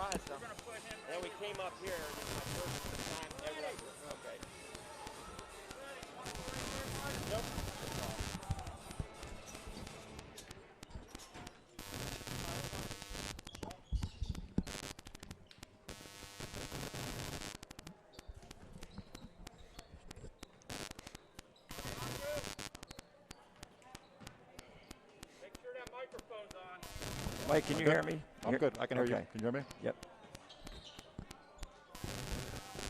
surprised them. And then we came up here. This is my first time ever up here. Okay. Nope. Make sure that microphone's on. Mike, can you hear me? I'm good. I can hear you. Okay. Can you hear me? Yep.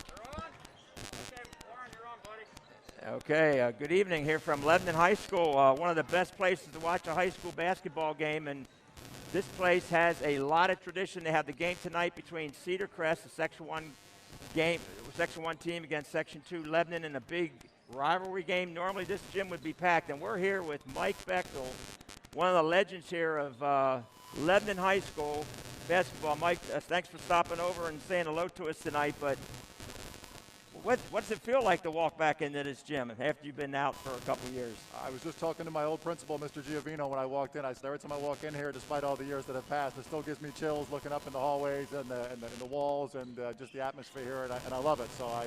You're on? Okay, Warren, you're on, buddy. Okay, good evening here from Lebanon High School, one of the best places to watch a high school basketball game, and this place has a lot of tradition. They have the game tonight between Cedar Crest, the Section 1 game, Section 1 team against Section 2 Lebanon in a big rivalry game. Normally this gym would be packed, and we're here with Mike Bechtel, one of the legends here of Lebanon High School basketball. Mike, thanks for stopping over and saying hello to us tonight, but what's it feel like to walk back into this gym after you've been out for a couple years? I was just talking to my old principal, Mr. Giovino, when I walked in. I said every time I walk in here, despite all the years that have passed, it still gives me chills looking up in the hallways and the walls and just the atmosphere here, and I love it. So I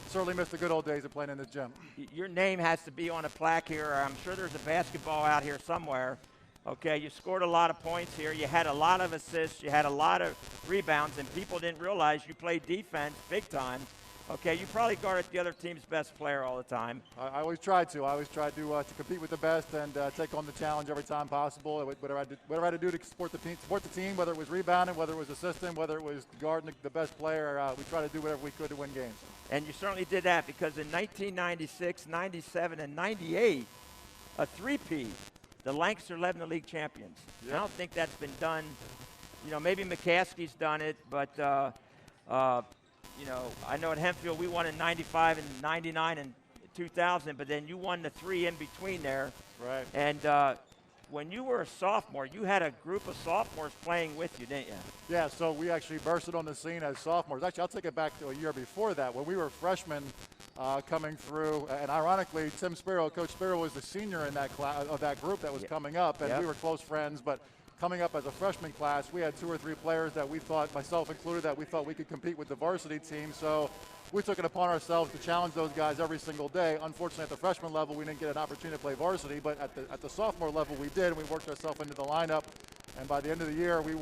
certainly miss the good old days of playing in this gym. Your name has to be on a plaque here. I'm sure there's a basketball out here somewhere. Okay, you scored a lot of points here. You had a lot of assists. You had a lot of rebounds, and people didn't realize you played defense big time. Okay, you probably guarded the other team's best player all the time. I always tried to. I always tried to compete with the best and take on the challenge every time possible. Whatever I had to do to support the team, whether it was rebounding, whether it was assisting, whether it was guarding the best player, we tried to do whatever we could to win games. And you certainly did that because in 1996, 97, and 98, a three-peat, the Lancaster Lebanon League champions. Yep. I don't think that's been done. You know, maybe McCaskey's done it, but you know, I know at Hempfield we won in 95 and 99 and 2000, but then you won the three in between there. Right. And when you were a sophomore, you had a group of sophomores playing with you, didn't you? Yeah, so we actually bursted on the scene as sophomores. Actually, I'll take it back to a year before that when we were freshmen coming through. And ironically, Tim Spiro, Coach Spiro, was the senior in that class of that group that was coming up, and we were close friends. But coming up as a freshman class, we had 2 or 3 players that we thought, myself included, that we thought we could compete with the varsity team. So we took it upon ourselves to challenge those guys every single day. Unfortunately, at the freshman level, we didn't get an opportunity to play varsity, but at the sophomore level, we did, and we worked ourselves into the lineup. And by the end of the year, we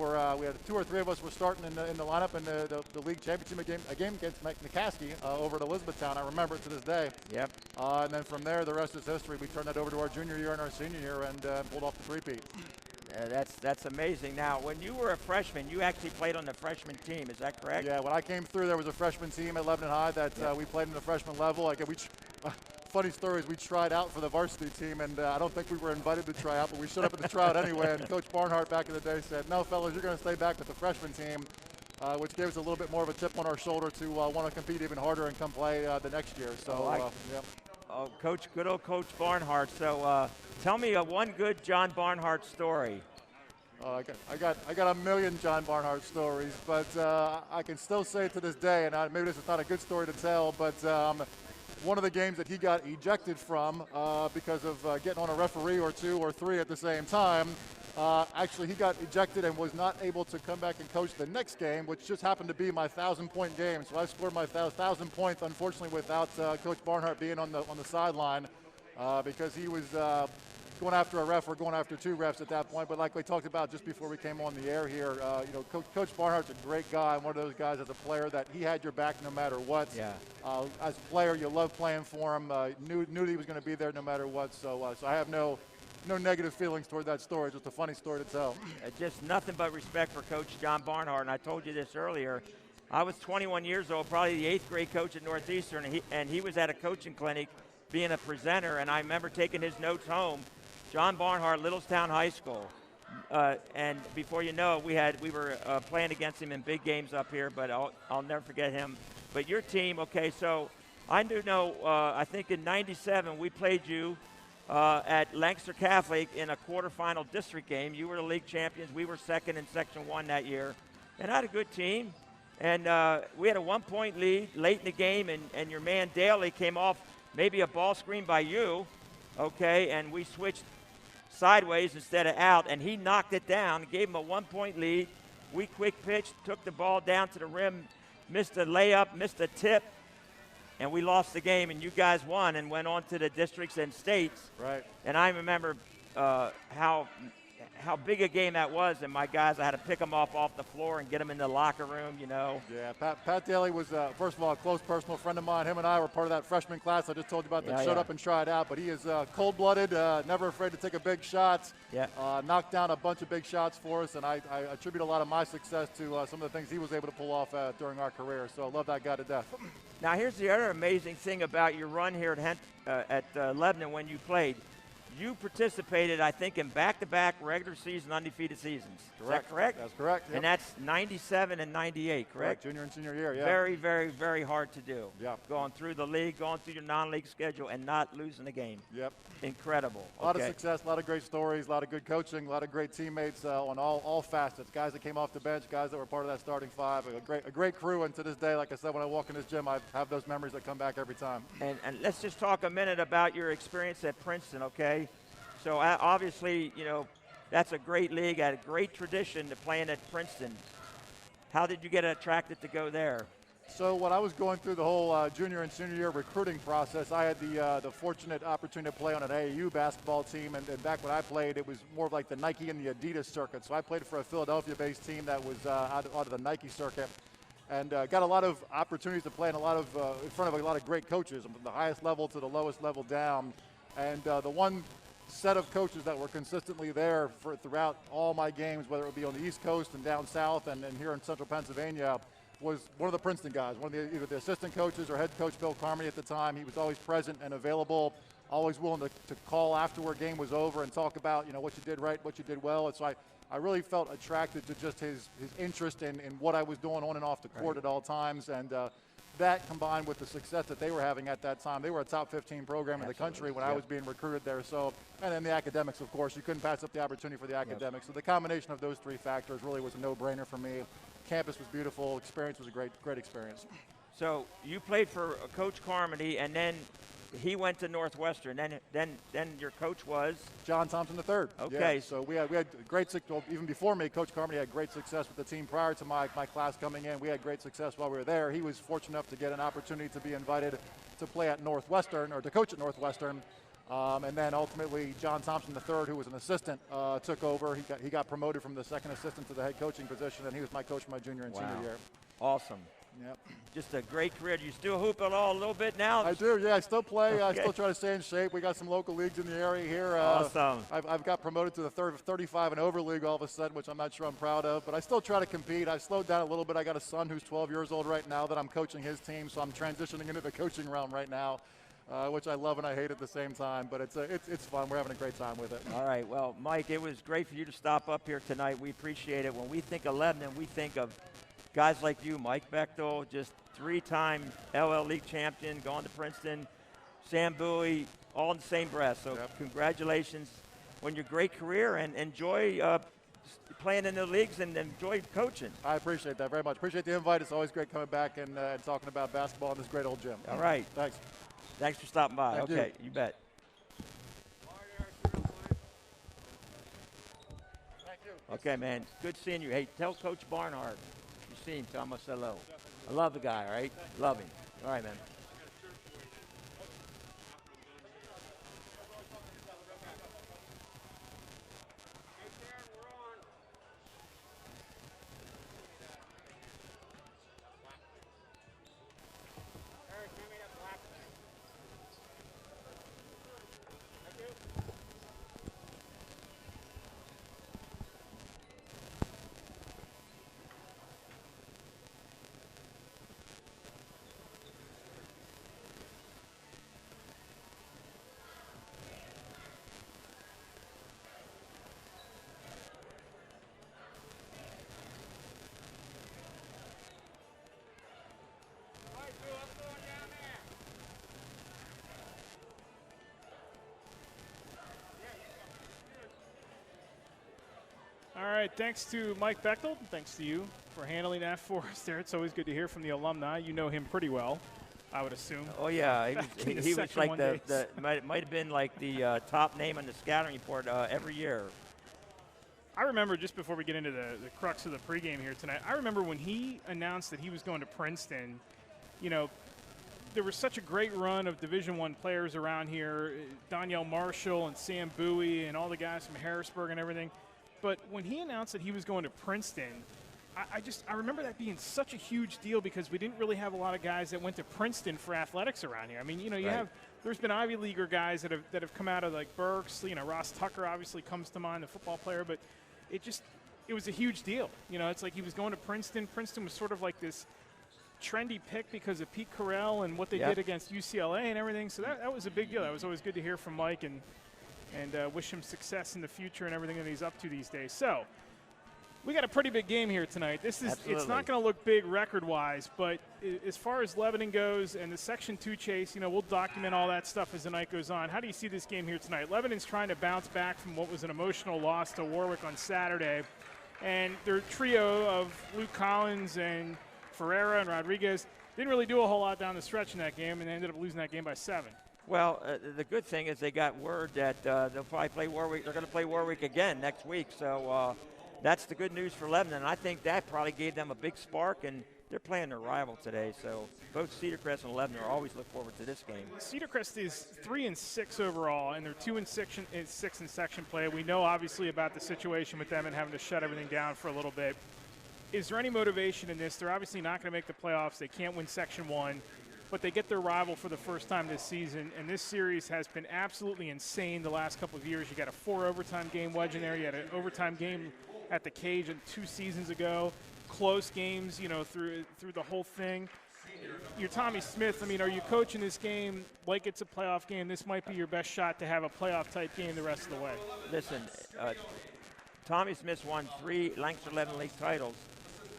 had 2 or 3 of us were starting in the lineup in the league championship game against McCaskey over at Elizabethtown. I remember it to this day. Yep. And then from there, the rest is history. We turned that over to our junior year and our senior year and pulled off the three-peat. That's amazing. Now, when you were a freshman, you actually played on the freshman team. Is that correct? Yeah, when I came through, there was a freshman team at Lebanon High that we played in the freshman level. Like funny story is we tried out for the varsity team, and I don't think we were invited to try out, but we showed up at the tryout anyway. And Coach Barnhart back in the day said, "No, fellas, you're going to stay back with the freshman team," which gave us a little bit more of a chip on our shoulder to want to compete even harder and come play the next year. So, yeah. Oh, good old Coach Barnhart. So, tell me one good John Barnhart story. I got a million John Barnhart stories, but I can still say to this day, and maybe this is not a good story to tell, but one of the games that he got ejected from because of getting on a referee or 2 or 3 at the same time, actually he got ejected and was not able to come back and coach the next game, which just happened to be my 1,000-point game. So I scored my 1,000 points, unfortunately, without Coach Barnhart being on the sideline because he was going after a ref or going after 2 refs at that point. But like we talked about just before we came on the air here, you know, Coach Barnhart's a great guy, and one of those guys as a player that he had your back no matter what. Yeah. As a player, you love playing for him. Knew that he was going to be there no matter what. So I have no negative feelings toward that story. It's just a funny story to tell. Just nothing but respect for Coach John Barnhart. And I told you this earlier. I was 21 years old, probably the 8th grade coach at Northeastern, and he was at a coaching clinic being a presenter, and I remember taking his notes home. John Barnhart, Littlestown High School. And before you know it, we were playing against him in big games up here, but I'll never forget him. But your team, okay, so I do know, I think in 97 we played you at Lancaster Catholic in a quarterfinal district game. You were the league champions. We were second in Section 1 that year. And I had a good team. And we had a 1-point lead late in the game, and your man Daly came off maybe a ball screen by you, okay, and we switched sideways instead of out, and he knocked it down, gave him a 1-point lead, We quick pitched, took the ball down to the rim, missed a layup, missed a tip, and we lost the game, and you guys won and went on to the districts and states. Right. And I remember how big a game that was, and my guys, I had to pick them off the floor and get them in the locker room, you know. Yeah, Pat Daly was, first of all, a close personal friend of mine. Him and I were part of that freshman class I just told you about that showed up and tried out. But he is cold-blooded, never afraid to take a big shot. Yeah. Knocked down a bunch of big shots for us, and I attribute a lot of my success to some of the things he was able to pull off during our career. So I love that guy to death. Now, here's the other amazing thing about your run here at Lebanon when you played. You participated, I think, in back-to-back regular season undefeated seasons. Correct. Is that correct? That's correct. Yep. And that's 97 and 98, correct? Junior and senior year, yeah. Very, very, very hard to do. Yeah. Going through the league, going through your non-league schedule, and not losing a game. Yep. Incredible. A lot of success, a lot of great stories, a lot of good coaching, a lot of great teammates on all facets. Guys that came off the bench, guys that were part of that starting five. A great crew, and to this day, like I said, when I walk in this gym, I have those memories that come back every time. And let's just talk a minute about your experience at Princeton, okay? So obviously, you know, that's a great league, had a great tradition to playing at Princeton. How did you get attracted to go there? So when I was going through the whole junior and senior year recruiting process, I had the fortunate opportunity to play on an AAU basketball team, and back when I played, it was more of like the Nike and the Adidas circuit. So I played for a Philadelphia-based team that was out of the Nike circuit, and got a lot of opportunities to play in front of a lot of great coaches, from the highest level to the lowest level down. And the one set of coaches that were consistently there throughout all my games, whether it would be on the East Coast and down south and here in central Pennsylvania, was one of the Princeton guys, either the assistant coaches or head coach Bill Carmody at the time. He was always present and available, always willing to call after a game was over and talk about, you know, what you did right, what you did well. And so I really felt attracted to just his interest in what I was doing on and off the court at all times. And that combined with the success that they were having at that time. They were a top 15 program in the country when I was being recruited there. So, and then the academics, of course, you couldn't pass up the opportunity for the academics. So the combination of those three factors really was a no-brainer for me. Campus was beautiful. Experience was a great experience. So you played for Coach Carmody, and then he went to Northwestern. Then your coach was John Thompson III. Okay. Yeah, so we had great success. Even before me, Coach Carmody had great success with the team prior to my class coming in. We had great success while we were there. He was fortunate enough to get an opportunity to be invited to play at Northwestern, or to coach at Northwestern. And then ultimately, John Thompson III, who was an assistant, took over. He got promoted from the second assistant to the head coaching position, and he was my coach for my junior and senior year. Awesome. Yep. Just a great career. Do you still hoop at all a little bit now? I do, yeah. I still play. Okay. I still try to stay in shape. We got some local leagues in the area here. Awesome. I've got promoted to the 35 and over league all of a sudden, which I'm not sure I'm proud of. But I still try to compete. I've slowed down a little bit. I got a son who's 12 years old right now that I'm coaching his team, so I'm transitioning into the coaching realm right now, which I love and I hate at the same time. But it's fun. We're having a great time with it. All right. Well, Mike, it was great for you to stop up here tonight. We appreciate it. When we think of Lebanon, we think of guys like you, Mike Bechtel, just three-time LL League champion, gone to Princeton, Sam Bowie, all in the same breath. So congratulations on your great career, and enjoy playing in the leagues and enjoy coaching. I appreciate that very much. Appreciate the invite. It's always great coming back and talking about basketball in this great old gym. All right. Thanks. Thanks for stopping by. Thank okay, you bet. Thank you. Okay, man. Good seeing you. Hey, tell Coach Barnhart you see him. Tell him I said hello. I love the guy, all right? Love him. All right, man. All right, thanks to Mike Bechtel. Thanks to you for handling that for us there. It's always good to hear from the alumni. You know him pretty well, I would assume. Oh, yeah. He was like might have been like the top name on the scouting report every year. I remember, just before we get into the crux of the pregame here tonight, I remember when he announced that he was going to Princeton, you know, there was such a great run of Division I players around here, Donyell Marshall and Sam Bowie and all the guys from Harrisburg and everything. But when he announced that he was going to Princeton, I remember that being such a huge deal because we didn't really have a lot of guys that went to Princeton for athletics around here. I mean, you know, there's been Ivy Leaguer guys that have come out of like Berks. You know, Ross Tucker obviously comes to mind, the football player, but it was a huge deal. You know, it's like he was going to Princeton. Princeton was sort of like this trendy pick because of Pete Carell and what they did against UCLA and everything. So that was a big deal. That was always good to hear from Mike and wish him success in the future and everything that he's up to these days. So we got a pretty big game here tonight. It's not going to look big record-wise, but as far as Lebanon goes and the Section 2 chase, you know, we'll document all that stuff as the night goes on. How do you see this game here tonight? Lebanon's trying to bounce back from what was an emotional loss to Warwick on Saturday, and their trio of Luke Collins and Ferreira and Rodriguez didn't really do a whole lot down the stretch in that game, and they ended up losing that game by 7. Well, the good thing is they got word that they'll probably play Warwick. They're going to play Warwick again next week, so that's the good news for Lebanon. I think that probably gave them a big spark, and they're playing their rival today. So both Cedar Crest and Lebanon are always look forward to this game. Cedar Crest is 3-6 overall, and they're 2-6 in section play. We know obviously about the situation with them and having to shut everything down for a little bit. Is there any motivation in this? They're obviously not going to make the playoffs. They can't win Section 1, but they get their rival for the first time this season, and this series has been absolutely insane the last couple of years. You got a 4 overtime game wedge in there. You had an overtime game at the Cage 2 seasons ago. Close games, you know, through the whole thing. You're Tommy Smith. I mean, are you coaching this game like it's a playoff game? This might be your best shot to have a playoff-type game the rest of the way. Listen, Tommy Smith's won 3 Lancaster Lebanon League titles,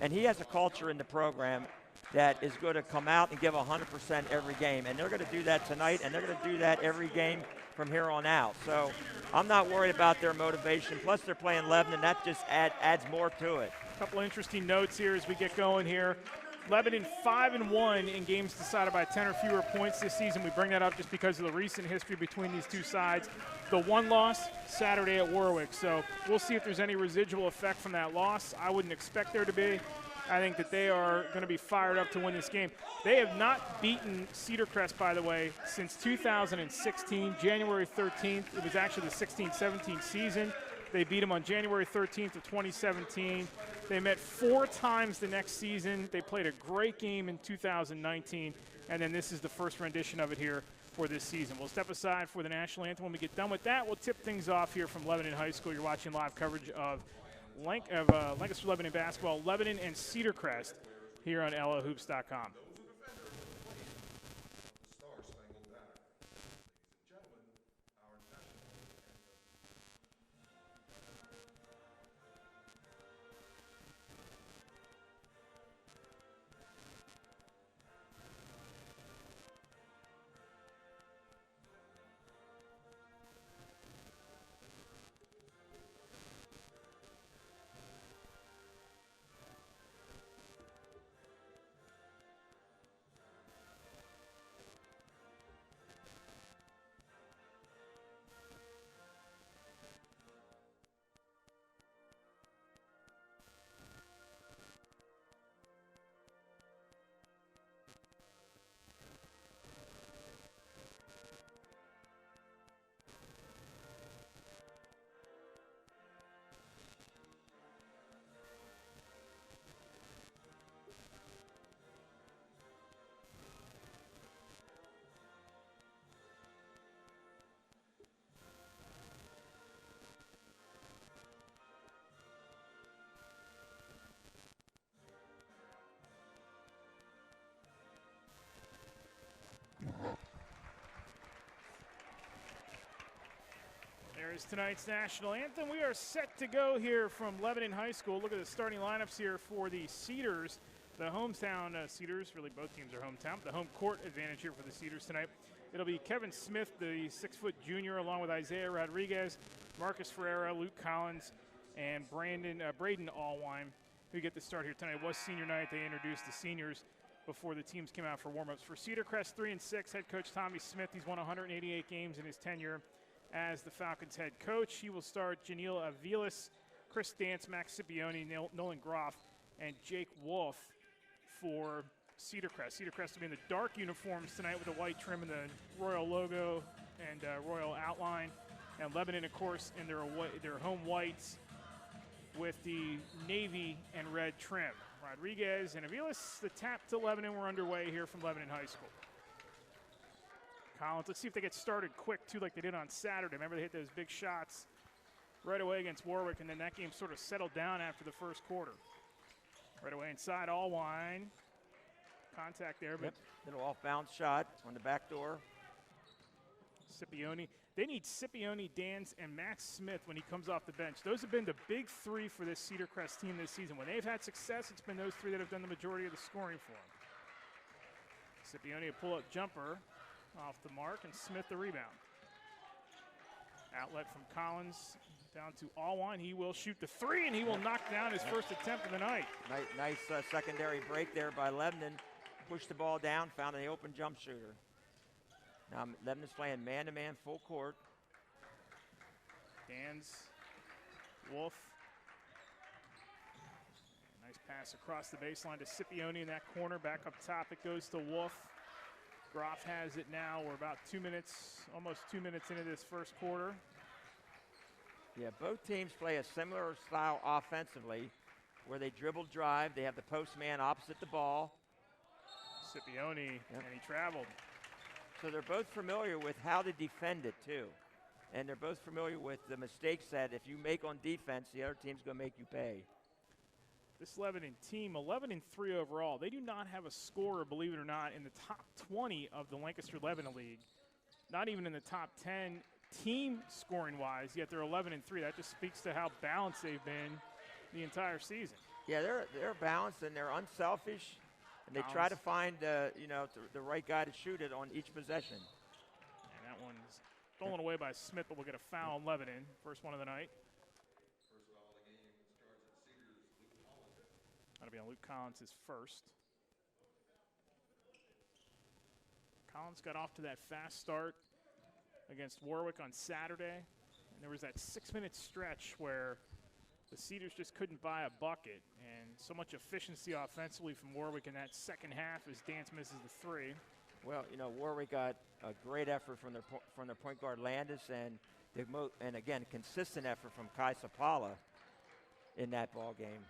and he has a culture in the program that is going to come out and give 100% every game, and they're going to do that tonight, and they're going to do that every game from here on out. So I'm not worried about their motivation. Plus, they're playing Lebanon. That just adds more to it. A couple of interesting notes here as we get going here. Lebanon 5-1 in games decided by 10 or fewer points this season. We bring that up just because of the recent history between these two sides. The one loss Saturday at Warwick. So we'll see if there's any residual effect from that loss. I wouldn't expect there to be. I think that they are going to be fired up to win this game. They have not beaten Cedar Crest, by the way, since 2016, January 13th. It was actually the 16-17 season. They beat them on January 13th of 2017. They met 4 times the next season. They played a great game in 2019, and then this is the first rendition of it here for this season. We'll step aside for the national anthem. When we get done with that, we'll tip things off here from Lebanon High School. You're watching live coverage of Lancaster Lebanon basketball, Lebanon and Cedar Crest here on LOHoops.com. There's tonight's national anthem. We are set to go here from Lebanon High School. Look at the starting lineups here for the Cedars. The hometown Cedars, really both teams are hometown. The home court advantage here for the Cedars tonight. It'll be Kevin Smith, the 6-foot junior, along with Isaiah Rodriguez, Marcus Ferreira, Luke Collins, and Braden Allwine, who get the start here tonight. It was senior night. They introduced the seniors before the teams came out for warm-ups. For Cedar Crest, 3-6, head coach Tommy Smith. He's won 188 games in his tenure as the Falcons head coach. He will start Janil Avilas, Chris Dance, Max Scipione, Nolan Groff, and Jake Wolf for Cedar Crest. Cedar Crest will be in the dark uniforms tonight with the white trim and the Royal logo and Royal outline. And Lebanon, of course, in their home whites with the navy and red trim. Rodriguez and Aviles, the tap to Lebanon. We're underway here from Lebanon High School. Collins, let's see if they get started quick, too, like they did on Saturday. Remember, they hit those big shots right away against Warwick, and then that game sort of settled down after the first quarter. Right away inside, Allwine. Contact there, but little off-bounds shot on the back door. Scipione. They need Scipione, Dans, and Max Smith when he comes off the bench. Those have been the big three for this Cedar Crest team this season. When they've had success, it's been those three that have done the majority of the scoring for them. Scipione, a pull-up jumper off the mark, and Smith the rebound. Outlet from Collins down to Allwine. He will shoot the three, and he will knock down his first attempt of the night. Nice secondary break there by Lebanon. Pushed the ball down, found an open jump shooter. Now Lebanon's playing man-to-man full court. Dans, Wolf. Nice pass across the baseline to Scipione in that corner. Back up top, it goes to Wolf. Groff has it now. We're about 2 minutes, almost 2 minutes into this first quarter. Yeah, both teams play a similar style offensively where they dribble drive. They have the post man opposite the ball. Scipione, and he traveled. So they're both familiar with how to defend it, too. And they're both familiar with the mistakes that if you make on defense, the other team's going to make you pay. This Lebanon team, 11-3 overall. They do not have a scorer, believe it or not, in the top 20 of the Lancaster-Lebanon League. Not even in the top 10 team scoring-wise, yet they're 11-3. That just speaks to how balanced they've been the entire season. Yeah, they're balanced and they're unselfish. And they try to find, the right guy to shoot it on each possession. And that one's stolen away by Smith, but we'll get a foul on Lebanon. First one of the night. First foul of the game starts at Cedar's Luke Collins. That'll be on Luke Collins' first. Collins got off to that fast start against Warwick on Saturday. And there was that 6-minute stretch where the Cedars just couldn't buy a bucket, and so much efficiency offensively from Warwick in that second half as Dance misses the three. Well, Warwick got a great effort from their point guard Landis, and again, consistent effort from Kai Sapala in that ball game.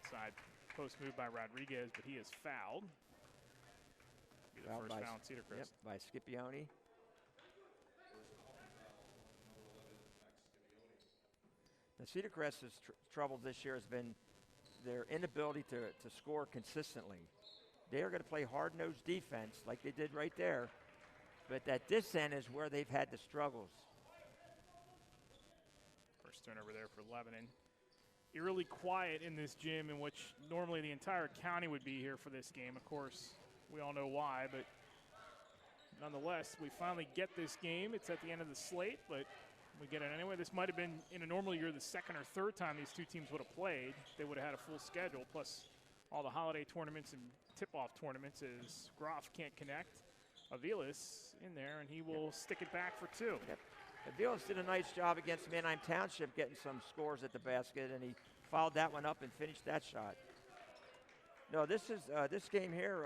Side post move by Rodriguez, but he is fouled. Be the first foul on Cedar Crest. Yep, by Scipione. Now, Cedar Crest's trouble this year has been their inability to score consistently. They are going to play hard-nosed defense like they did right there, but at this end is where they've had the struggles. First turnover there for Lebanon. Eerily quiet in this gym in which normally the entire county would be here for this game. Of course, we all know why, but nonetheless, we finally get this game. It's at the end of the slate, but we get it anyway. This might have been, in a normal year, the second or third time these two teams would have played. They would have had a full schedule, plus all the holiday tournaments and tip-off tournaments as Groff can't connect. Aviles in there, and he will stick it back for two. Yep. Aviles did a nice job against Manheim Township getting some scores at the basket, and he fouled that one up and finished that shot. No, this is this game here.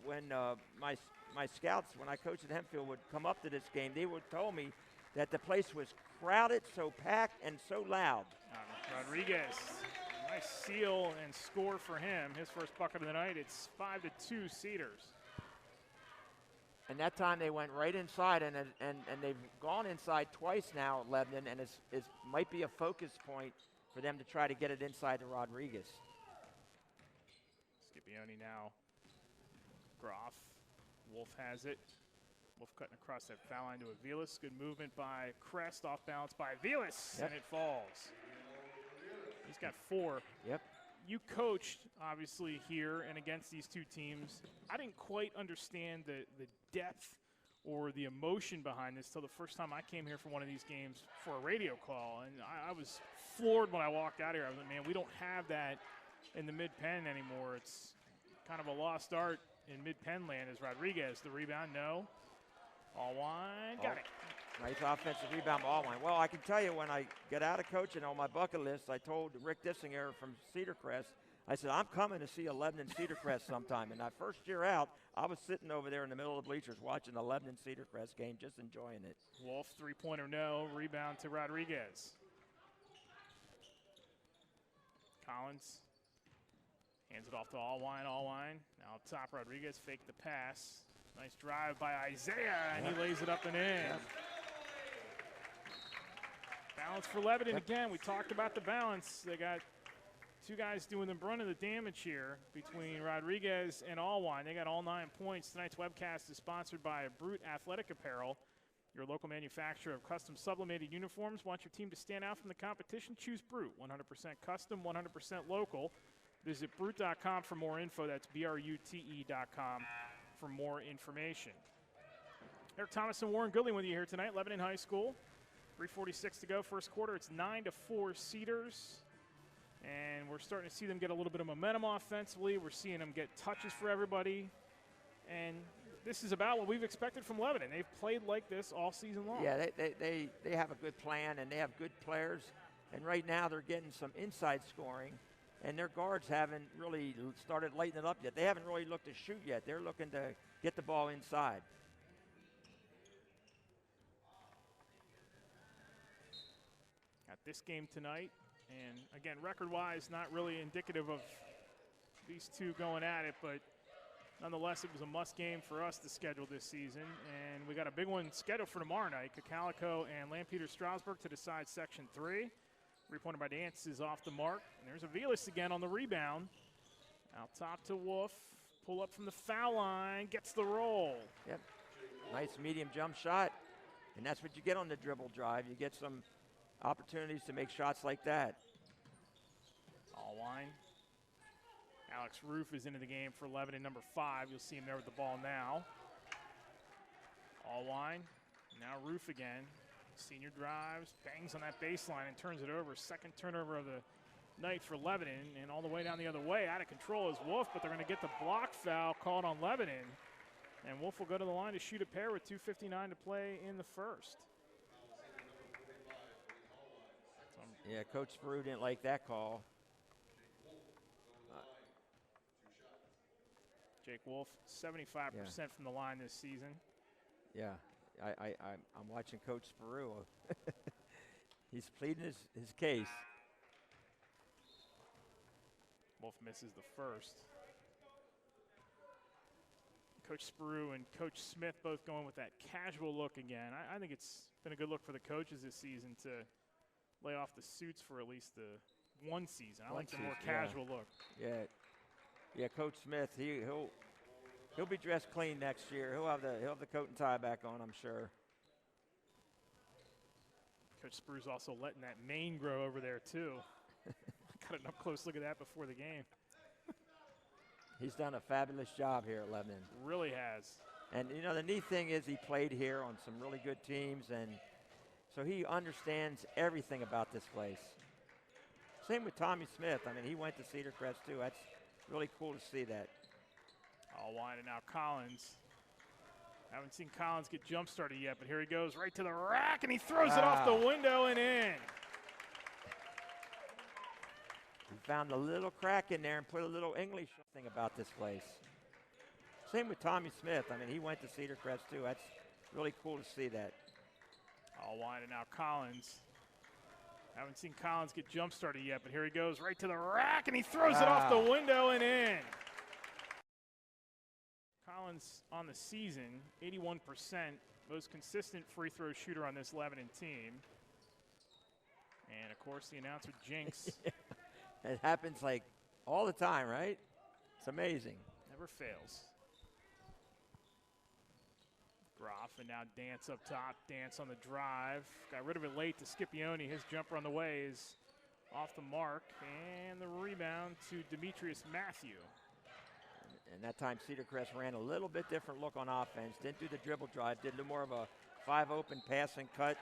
When my scouts, when I coached at Hempfield, would come up to this game, they would tell me that the place was crowded, so packed, and so loud. Rodriguez, nice seal and score for him. His first bucket of the night. It's 5-2 Cedars. And that time they went right inside, and they've gone inside twice now, Lebanon, and it might be a focus point for them to try to get it inside to Rodriguez. Scipione now. Groff. Wolf has it. Wolf cutting across that foul line to Aviles. Good movement by Crest, off balance by Aviles, and it falls. He's got 4. Yep. You coached, obviously, here and against these two teams. I didn't quite understand the depth or the emotion behind this till the first time I came here for one of these games for a radio call. And I was floored when I walked out here. I was like, man, we don't have that in the mid-pen anymore. It's kind of a lost art in mid-pen land. Is Rodriguez the rebound? No. Allwine got it. Nice offensive rebound ball line. Well, I can tell you, when I get out of coaching on my bucket list, I told Rick Dissinger from Cedar Crest, I said, I'm coming to see 11 in Cedar Crest sometime. And that first year out, I was sitting over there in the middle of the bleachers watching 11 in Cedar Crest game, just enjoying it. Wolf, three-pointer no, rebound to Rodriguez. Collins hands it off to Allwine. Now up top, Rodriguez faked the pass. Nice drive by Isaiah, and he lays it up and in. Yep. Balance for Lebanon again. We talked about the balance. They got two guys doing the brunt of the damage here between Rodriguez and Allwine. They got all 9 points. Tonight's webcast is sponsored by Brute Athletic Apparel, your local manufacturer of custom sublimated uniforms. Want your team to stand out from the competition? Choose Brute. 100% custom, 100% local. Visit Brute.com for more info. That's BRUTE.com for more information. Eric Thomas and Warren Goodley with you here tonight, Lebanon High School. 3:46 to go, first quarter. It's 9-4 Cedars. And we're starting to see them get a little bit of momentum offensively. We're seeing them get touches for everybody. And this is about what we've expected from Lebanon. They've played like this all season long. Yeah, they have a good plan, and they have good players. And right now they're getting some inside scoring, and their guards haven't really started lighting it up yet. They haven't really looked to shoot yet. They're looking to get the ball inside. Got this game tonight. And again, record-wise, not really indicative of these two going at it, but nonetheless, it was a must game for us to schedule this season. And we got a big one scheduled for tomorrow night. Cacalico and Lampeter Strasburg to decide Section 3. Three-pointer by Dance is off the mark. And there's Aviles again on the rebound. Out top to Wolf. Pull up from the foul line. Gets the roll. Yep. Nice medium jump shot. And that's what you get on the dribble drive. You get some opportunities to make shots like that. Allwine. Alex Roof is into the game for Lebanon, number 5. You'll see him there with the ball now. Allwine. Now Roof again. Senior drives, bangs on that baseline and turns it over. Second turnover of the night for Lebanon, and all the way down the other way. Out of control is Wolf, but they're going to get the block foul called on Lebanon. And Wolf will go to the line to shoot a pair with 2:59 to play in the first. Yeah, Coach Sparrow didn't like that call. Jake Wolf, 75% from the line this season. Yeah, I'm watching Coach Sparrow. He's pleading his case. Wolf misses the first. Coach Sparrow and Coach Smith both going with that casual look again. I think it's been a good look for the coaches this season to lay off the suits for at least the one season. I like the more casual look. Yeah, Coach Smith, he'll be dressed clean next year. He'll have the coat and tie back on, I'm sure. Coach Sparrow's also letting that mane grow over there too. Got an up-close look at that before the game. He's done a fabulous job here at Lebanon. Really has. And, you know, the neat thing is he played here on some really good teams, and so he understands everything about this place. Same with Tommy Smith. I mean, he went to Cedar Crest, too. That's really cool to see that. Allwine and now Collins. Haven't seen Collins get jump-started yet, but here he goes right to the rack, and he throws it off the window and in. He found a little crack in there and put a little English thing about this place. Same with Tommy Smith. I mean, he went to Cedar Crest, too. That's really cool to see that. Allwine and now Collins. Haven't seen Collins get jump-started yet, but here he goes right to the rack, and he throws it off the window and in. Collins on the season, 81%, most consistent free throw shooter on this Lebanon team. And, of course, the announcer jinx. It happens like all the time, right? It's amazing. Never fails. Groff and now Dance up top. Dance on the drive. Got rid of it late to Scipione. His jumper on the way is off the mark. And the rebound to Demetrius Matthew. And that time Cedar Crest ran a little bit different look on offense. Didn't do the dribble drive. Did a little more of a 5 open pass and cut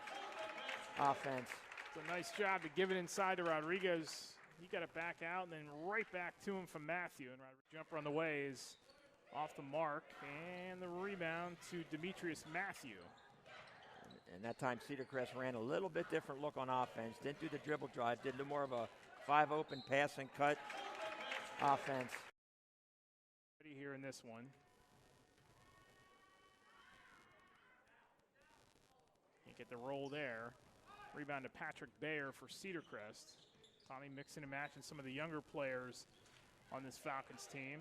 offense. It's a nice job to give it inside to Rodriguez. He got it back out and then right back to him from Matthew. And jumper on the way is off the mark. And the rebound to Demetrius Matthew. And that time Cedar Crest ran a little bit different look on offense. Didn't do the dribble drive. Did a little more of a 5 open pass and cut offense. Here in this one. Can't get the roll there. Rebound to Patrick Bayer for Cedar Crest. Tommy mixing and matching some of the younger players on this Falcons team.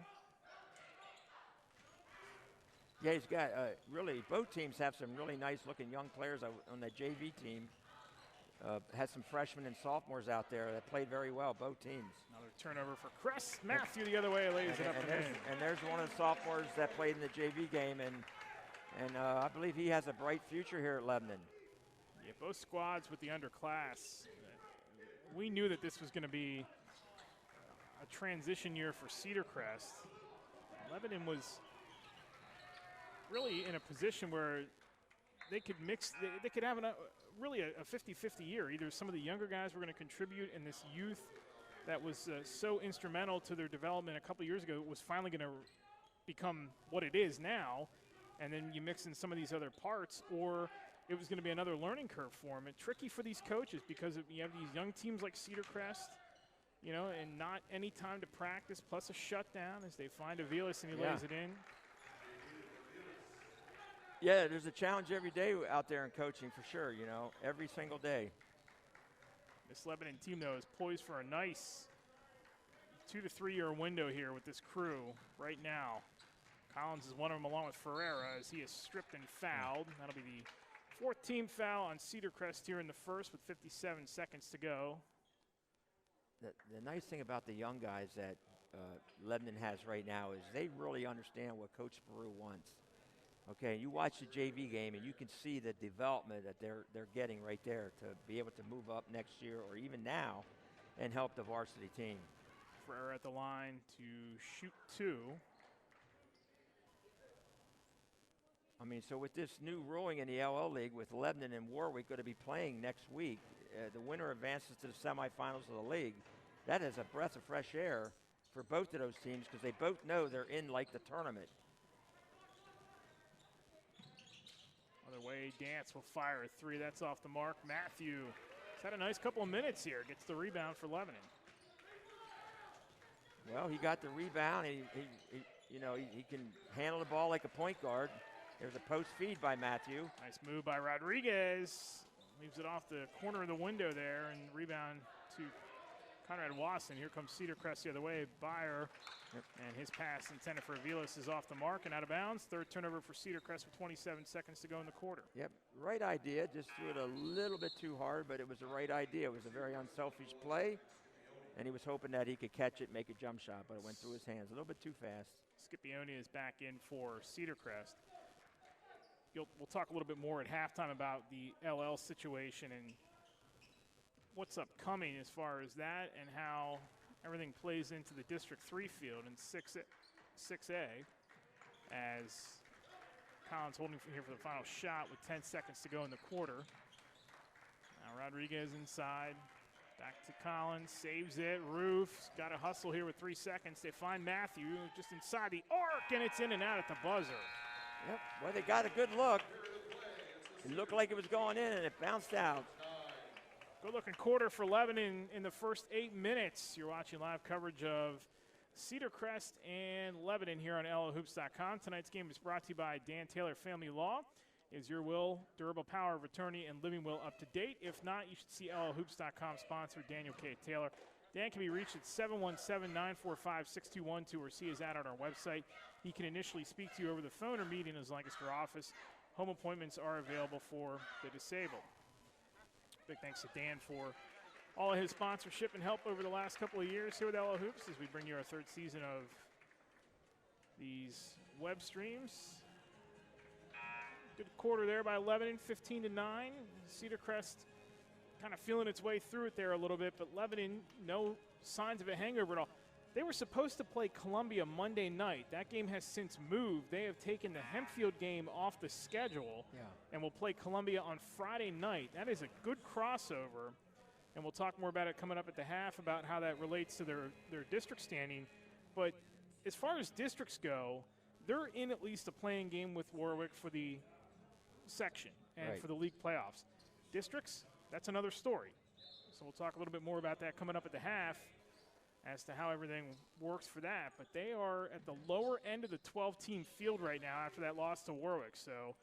Yeah, he's got really, both teams have some really nice looking young players on the JV team. Has some freshmen and sophomores out there that played very well, both teams. Another turnover for Crest. Matthew the other way lays it up and in. And there's one of the sophomores that played in the JV game, and I believe he has a bright future here at Lebanon. Yeah, both squads with the underclass. We knew that this was going to be a transition year for Cedar Crest. Lebanon was really in a position where they could mix, they could have really a 50-50 year. Either some of the younger guys were going to contribute, and this youth that was so instrumental to their development a couple years ago was finally going to become what it is now, and then you mix in some of these other parts, or it was going to be another learning curve for them. It's tricky for these coaches because you have these young teams like Cedar Crest, you know, and not any time to practice, plus a shutdown as they find Aviles and he lays it in. Yeah, there's a challenge every day out there in coaching for sure, you know, every single day. This Lebanon team, though, is poised for a nice 2 to 3 year window here with this crew right now. Collins is one of them along with Ferreira as he is stripped and fouled. That'll be the 4th team foul on Cedar Crest here in the first with 57 seconds to go. The nice thing about the young guys that Lebanon has right now is they really understand what Coach Peru wants. Okay, you watch the JV game and you can see the development that they're getting right there to be able to move up next year or even now and help the varsity team. Ferreira at the line to shoot 2. I mean, so with this new ruling in the LL League with Lebanon and Warwick going to be playing next week, the winner advances to the semifinals of the league. That is a breath of fresh air for both of those teams because they both know they're in like the tournament. Other way, Dance will fire a 3. That's off the mark. Matthew has had a nice couple of minutes here. Gets the rebound for Lebanon. Well, he got the rebound. He can handle the ball like a point guard. There's a post feed by Matthew. Nice move by Rodriguez. Leaves it off the corner of the window there, and rebound to Conrad Wasson. Here comes Cedar Crest the other way. Bayer, and his pass intended for Aviles is off the mark and out of bounds. 3rd turnover for Cedar Crest with 27 seconds to go in the quarter. Yep, right idea. Just threw it a little bit too hard, but it was the right idea. It was a very unselfish play, and he was hoping that he could catch it, make a jump shot, but it went through his hands a little bit too fast. Scipione is back in for Cedar Crest. We'll talk a little bit more at halftime about the LL situation and what's upcoming as far as that and how everything plays into the District 3 field in 6A as Collins holding here for the final shot with 10 seconds to go in the quarter. Now Rodriguez inside, back to Collins, saves it. Roof's got to hustle here with 3 seconds. They find Matthew just inside the arc, and it's in and out at the buzzer. Yep, well, they got a good look. It looked like it was going in, and it bounced out. Good looking quarter for Lebanon in the first 8 minutes. You're watching live coverage of Cedar Crest and Lebanon here on LOHoops.com. Tonight's game is brought to you by Dan Taylor Family Law. Is your will, durable power of attorney, and living will up to date? If not, you should see LOHoops.com sponsor Daniel K. Taylor. Dan can be reached at 717-945-6212 or see his ad on our website. He can initially speak to you over the phone or meet in his Lancaster office. Home appointments are available for the disabled. Big thanks to Dan for all of his sponsorship and help over the last couple of years here with LO Hoops as we bring you our 3rd season of these web streams. Good quarter there by Lebanon, 15-9. Cedar Crest kind of feeling its way through it there a little bit, but Lebanon, no signs of a hangover at all. They were supposed to play Columbia Monday night. That game has since moved. They have taken the Hempfield game off the schedule and will play Columbia on Friday night. That is a good crossover, and we'll talk more about it coming up at the half about how that relates to their district standing. But as far as districts go, they're in at least a playing game with Warwick for the section. and Right. for the league playoffs. Districts, that's another story. So we'll talk a little bit more about that coming up at the half as to how everything works for that. But they are at the lower end of the 12-team field right now after that loss to Warwick. So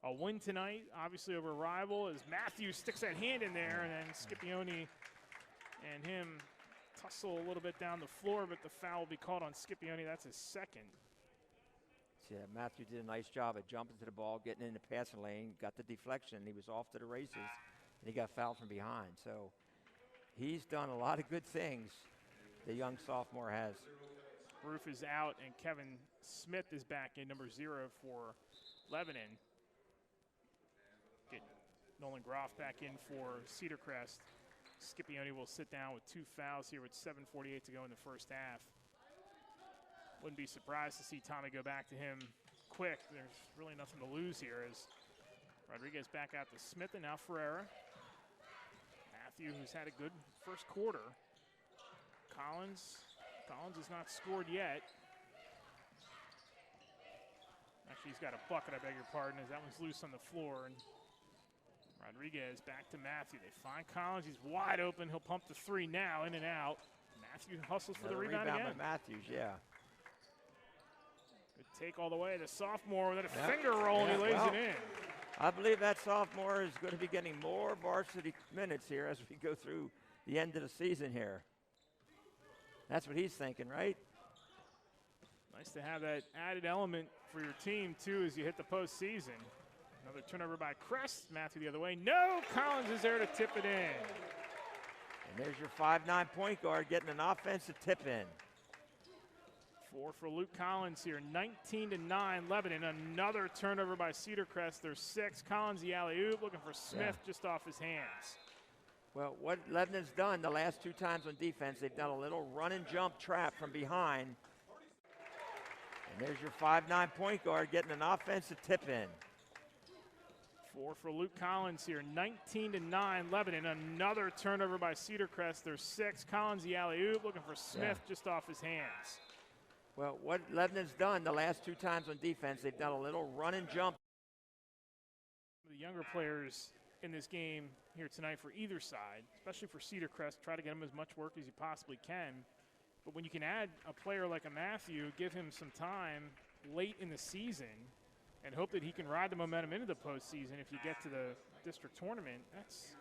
a win tonight, obviously over a rival, as Matthews sticks that hand in there, and then Scipione and him tussle a little bit down the floor, but the foul will be called on Scipione. That's his second. Yeah, Matthew did a nice job of jumping to the ball, getting in the passing lane, got the deflection. He was off to the races, and he got fouled from behind. So he's done a lot of good things, the young sophomore has. Roof is out, and Kevin Smith is back in, number 0 for Lebanon. Get Nolan Groff back in for Cedar Crest. Scipione will sit down with 2 fouls here with 7:48 to go in the first half. Wouldn't be surprised to see Tommy go back to him quick. There's really nothing to lose here as Rodriguez back out to Smith and now Ferreira. Matthew, who's had a good first quarter. Collins has not scored yet. Actually, he's got a bucket, I beg your pardon, as that one's loose on the floor. And Rodriguez back to Matthew. They find Collins. He's wide open. He'll pump the 3 now, in and out. Matthew hustles for the rebound again. By Matthews, yeah. Good take all the way. The sophomore with a finger roll, and he lays it in. I believe that sophomore is going to be getting more varsity minutes here as we go through the end of the season here. That's what he's thinking, right? Nice to have that added element for your team, too, as you hit the postseason. Another turnover by Crest. Matthew the other way. No! Collins is there to tip it in. And there's your 5'9" point guard getting an offensive tip in. 4 for Luke Collins here. 19-9 Lebanon. Another turnover by Cedar Crest. There's 6. Collins the alley-oop, looking for Smith just off his hands. Well, what Lebanon's done the last 2 times on defense, they've done a little run and jump trap from behind. And there's your 5'9" point guard getting an offensive tip in. 4 for Luke Collins here. 19-9 Lebanon. Another turnover by Cedar Crest. There's 6. Collins the alley-oop, looking for Smith just off his hands. Well, what Lebanon's done the last 2 times on defense, they've done a little run and jump. The younger players in this game here tonight for either side, especially for Cedar Crest, try to get him as much work as you possibly can. But when you can add a player like a Matthew, give him some time late in the season, and hope that he can ride the momentum into the postseason if you get to the district tournament, that's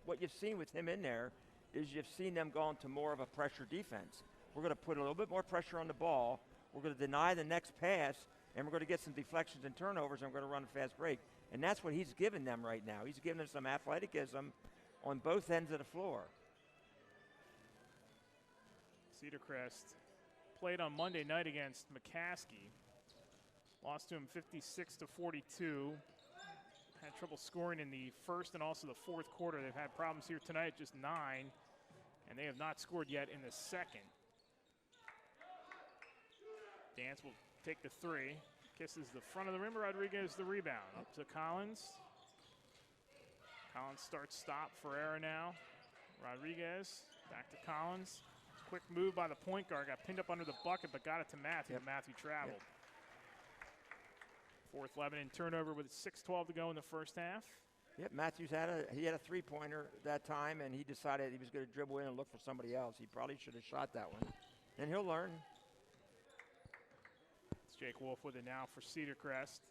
what you've seen with him in there is you've seen them go into more of a pressure defense. We're going to put a little bit more pressure on the ball. We're going to deny the next pass, and we're going to get some deflections and turnovers, and we're going to run a fast break. And that's what he's giving them right now. He's giving them some athleticism on both ends of the floor. Cedar Crest played on Monday night against McCaskey. Lost to him 56-42. Had trouble scoring in the first and also the fourth quarter. They've had problems here tonight, just 9, and they have not scored yet in the second. Dance will take the 3. Kisses the front of the rim. Rodriguez the rebound. Up to Collins. Collins starts stop. Ferreira now. Rodriguez back to Collins. Quick move by the point guard. Got pinned up under the bucket, but got it to Matthew. Matthew traveled. Fourth Lebanon turnover with 6:12 to go in the first half. Yep, Matthews had a 3-pointer that time, and he decided he was going to dribble in and look for somebody else. He probably should have shot that one. And he'll learn. It's Jake Wolf with it now for Cedar Crest.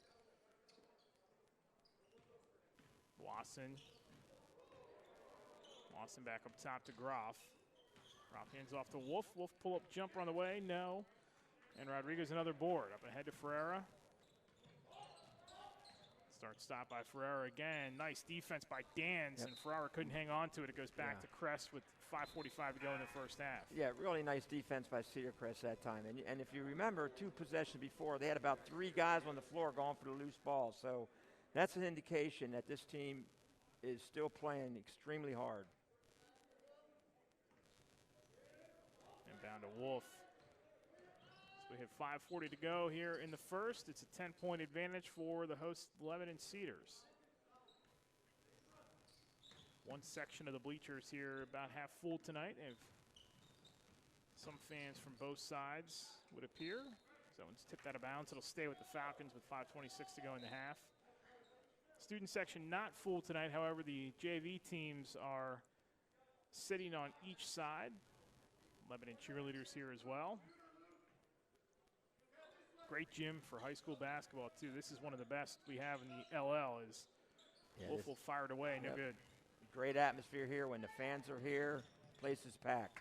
Lawson back up top to Groff. Groff hands off to Wolf. Wolf pull-up jumper on the way. No. And Rodriguez another board. Up ahead to Ferreira. Stop by Ferreira again. Nice defense by Dans, and Ferreira couldn't hang on to it. It goes back to Crest with 5:45 to go in the first half. Yeah, really nice defense by Cedar Crest that time. And if you remember, 2 possessions before, they had about 3 guys on the floor going for the loose ball. So that's an indication that this team is still playing extremely hard. And down to Wolf. We have 5:40 to go here in the first. It's a 10-point advantage for the host Lebanon Cedars. One section of the bleachers here about half full tonight. They have some fans from both sides, would appear. So that one's tipped out of bounds. It'll stay with the Falcons with 5:26 to go in the half. Student section not full tonight. However, the JV teams are sitting on each side. Lebanon cheerleaders here as well. Great gym for high school basketball, too. This is one of the best we have in the LL. Is Wolfville fired away, no good. Great atmosphere here when the fans are here. Place is packed.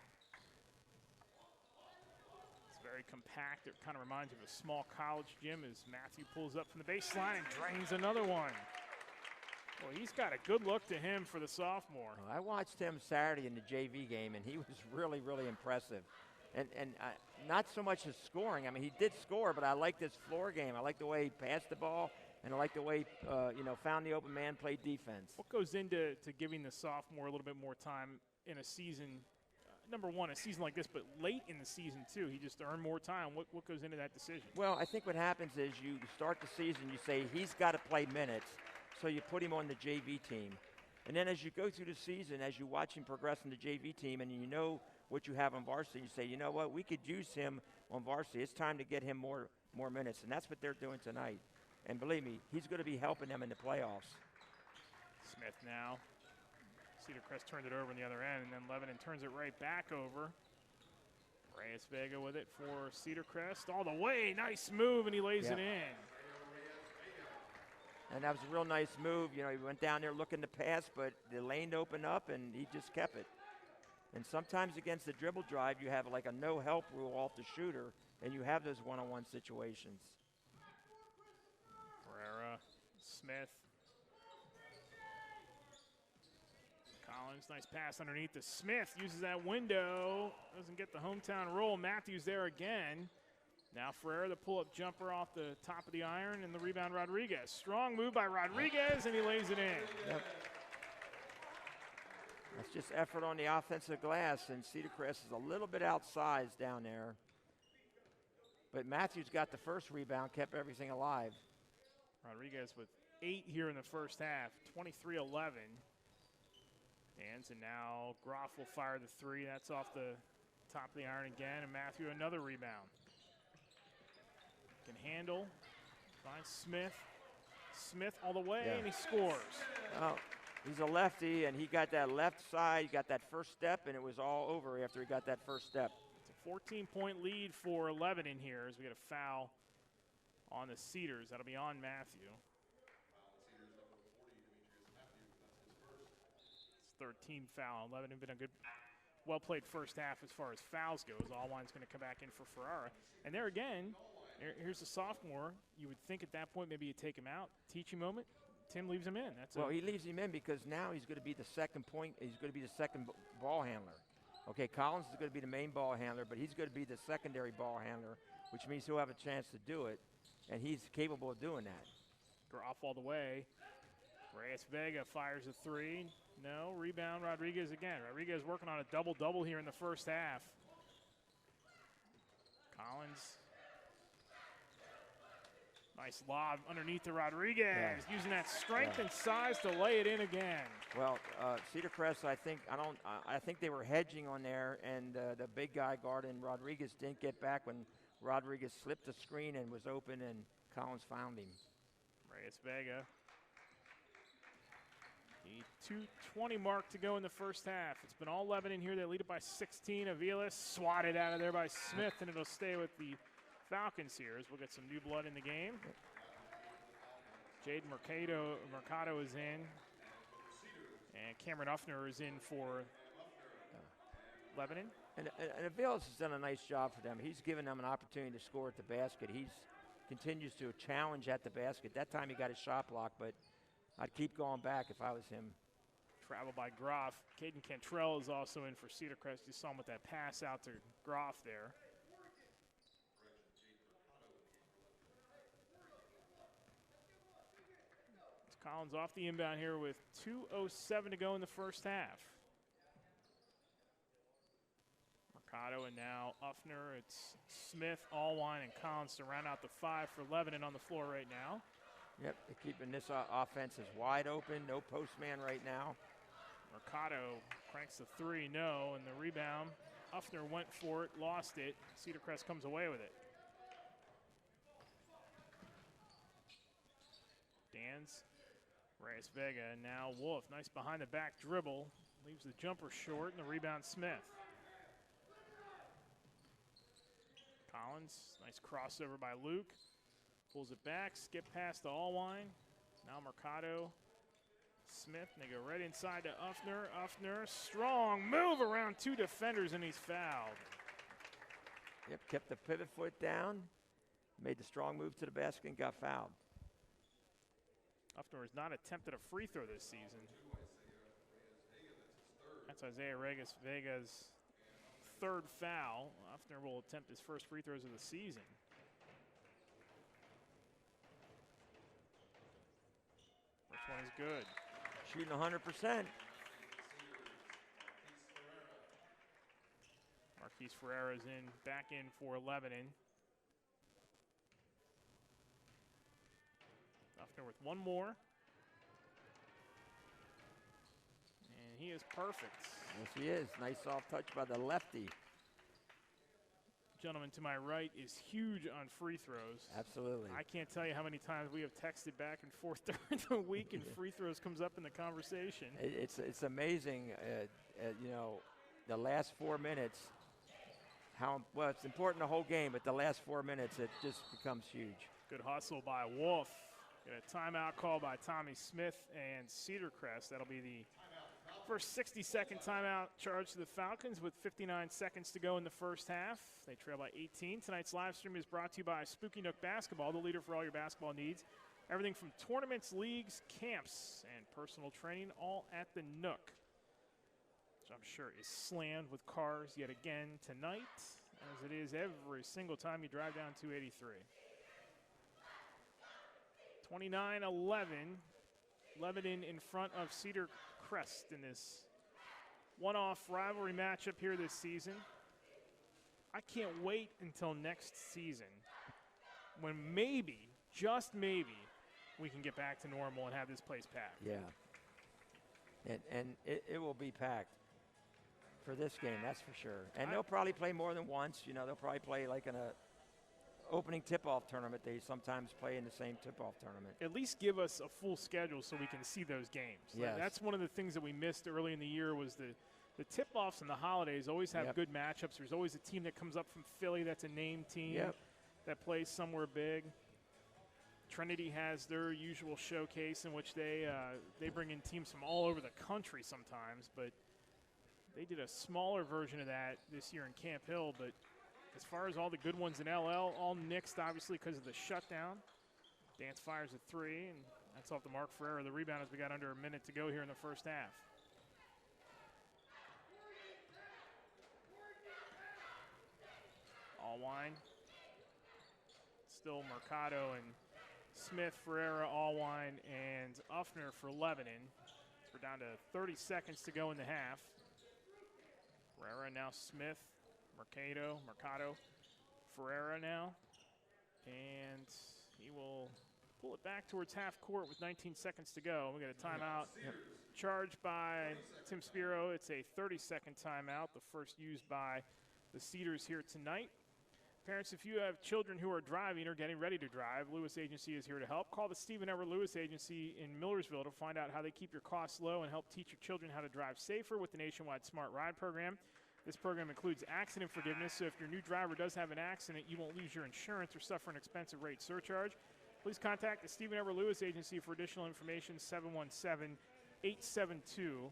It's very compact. It kind of reminds you of a small college gym as Matthew pulls up from the baseline and drains another one. Well, he's got a good look to him for the sophomore. I watched him Saturday in the JV game, and he was really, really impressive. And not so much his scoring. I mean, he did score, but I liked his floor game. I like the way he passed the ball, and I like the way found the open man, played defense. What goes into giving the sophomore a little bit more time in a season? Number one, a season like this, but late in the season too. He just earned more time. What goes into that decision? Well, I think what happens is you start the season, you say he's got to play minutes, so you put him on the JV team. And then as you go through the season, as you watch him progress in the JV team, and you know what you have on varsity, you say, you know what, we could use him on varsity. It's time to get him more minutes, and that's what they're doing tonight. And believe me, he's going to be helping them in the playoffs. Smith now. Cedar Crest turned it over on the other end, and then Lebanon turns it right back over. Reyes Vega with it for Cedar Crest. All the way, nice move, and he lays it in. And that was a real nice move. You know, he went down there looking to pass, but the lane opened up, and he just kept it. And sometimes against the dribble drive, you have like a no-help rule off the shooter, and you have those one-on-one situations. Ferreira, Smith. Collins, nice pass underneath to Smith. Uses that window. Doesn't get the hometown roll. Matthews there again. Now Ferreira, the pull-up jumper off the top of the iron, and the rebound Rodriguez. Strong move by Rodriguez, and he lays it in. Yep. That's just effort on the offensive glass, and Cedar Crest is a little bit outsized down there. But Matthews got the first rebound, kept everything alive. Rodriguez with 8 here in the first half, 23-11. And now Groff will fire the 3. That's off the top of the iron again, and Matthew another rebound. Can handle, finds Smith. Smith all the way, and he scores. Oh, he's a lefty, and he got that left side, he got that first step, and it was all over after he got that first step. It's a 14-point lead for Lebanon here as we get a foul on the Cedars. That'll be on Matthew. It's third team foul. Lebanon been a good, well-played first half as far as fouls goes. Allwine's going to come back in for Ferrara. And there again, here's a sophomore. You would think at that point maybe you take him out, teaching moment. Tim leaves him in. Well, he leaves him in because now he's going to be the second point. He's going to be the second ball handler. Okay, Collins is going to be the main ball handler, but he's going to be the secondary ball handler, which means he'll have a chance to do it, and he's capable of doing that. Groff all the way. Reyes Vega fires a 3. No, rebound Rodriguez again. Rodriguez working on a double-double here in the first half. Collins. Nice lob underneath to Rodriguez, using that strength and size to lay it in again. Well, Cedar Crest, I think they were hedging on there, and the big guy guarding Rodriguez didn't get back when Rodriguez slipped the screen and was open, and Collins found him. Reyes Vega. The 2:20 mark to go in the first half. It's been all Lebanon here. They lead it by 16. Aviles swatted out of there by Smith, and it'll stay with the Falcons here as we'll get some new blood in the game. Jade Mercado is in, and Cameron Uffner is in for Lebanon. And Aviles has done a nice job for them. He's given them an opportunity to score at the basket. He continues to challenge at the basket. That time he got a shot block, but I'd keep going back if I was him. Travel by Groff. Caden Cantrell is also in for Cedar Crest. You saw him with that pass out to Groff there. Collins off the inbound here with 2:07 to go in the first half. Mercado and now Uffner. It's Smith, Allwine, and Collins to round out the 5 for Lebanon on the floor right now. Yep, they're keeping this offense is wide open. No postman right now. Mercado cranks the 3, no, and the rebound. Uffner went for it, lost it. Cedar Crest comes away with it. Dan's Reyes Vega, now Wolf. Nice behind the back dribble. Leaves the jumper short, and the rebound Smith. Collins, nice crossover by Luke. Pulls it back, skip past to Allwine. Now Mercado, Smith, and they go right inside to Uffner. Uffner, strong move around 2 defenders, and he's fouled. Yep, kept the pivot foot down, made the strong move to the basket, and got fouled. Uffner has not attempted a free throw this season. That's Isaiah Reyes Vega's 3rd foul. Uffner will attempt his first free throws of the season. First one is good. Shooting 100%. Marquise Ferreira's back in for Lebanon. Uffner with one more. And he is perfect. Yes, he is. Nice soft touch by the lefty. Gentleman to my right is huge on free throws. Absolutely. I can't tell you how many times we have texted back and forth during the week, and free throws comes up in the conversation. It's amazing, you know, the last 4 minutes, well, it's important the whole game, but the last 4 minutes, it just becomes huge. Good hustle by Wolf. Get a timeout call by Tommy Smith and Cedar Crest. That'll be the first 60-second timeout charge to the Falcons with 59 seconds to go in the first half. They trail by 18. Tonight's live stream is brought to you by Spooky Nook Basketball, the leader for all your basketball needs. Everything from tournaments, leagues, camps, and personal training, all at the Nook, which I'm sure is slammed with cars yet again tonight, as it is every single time you drive down 283. 29-11. Lebanon in front of Cedar Crest in this one-off rivalry matchup here this season. I can't wait until next season when maybe, just maybe, we can get back to normal and have this place packed. Yeah. And it will be packed for this game, that's for sure. And they'll probably play more than once. You know, they'll probably play like in a opening tip-off tournament. They sometimes play in the same tip-off tournament. At least give us a full schedule so we can see those games. Yes. That's one of the things that we missed early in the year was the tip-offs and the holidays always have good matchups. There's always a team that comes up from Philly that's a name team that plays somewhere big. Trinity has their usual showcase in which they bring in teams from all over the country sometimes, but they did a smaller version of that this year in Camp Hill. But as far as all the good ones in LL, all nixed obviously because of the shutdown. Dance fires a 3, and that's off the mark for error. The rebound as we got under a minute to go here in the first half. Allwine. Still Mercado and Smith, Ferreira, Allwine, and Uffner for Lebanon. So we're down to 30 seconds to go in the half. Ferreira now Smith, Mercado, Ferreira now. And he will pull it back towards half court with 19 seconds to go. We got a timeout charged by Tim Spiro. It's a 30-second timeout, the first used by the Cedars here tonight. Parents, if you have children who are driving or getting ready to drive, Lewis Agency is here to help. Call the Stephen Everett Lewis Agency in Millersville to find out how they keep your costs low and help teach your children how to drive safer with the nationwide Smart Ride program. This program includes accident forgiveness, so if your new driver does have an accident, you won't lose your insurance or suffer an expensive rate surcharge. Please contact the Stephen Everett Lewis Agency for additional information, 717-872-2466.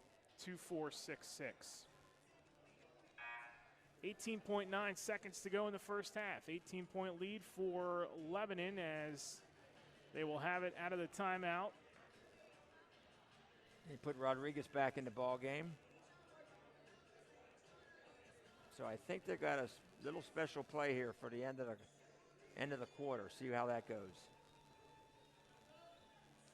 18.9 seconds to go in the first half. 18-point lead for Lebanon as they will have it out of the timeout. They put Rodriguez back in the ball game. So I think they got a little special play here for the end of the quarter. See how that goes.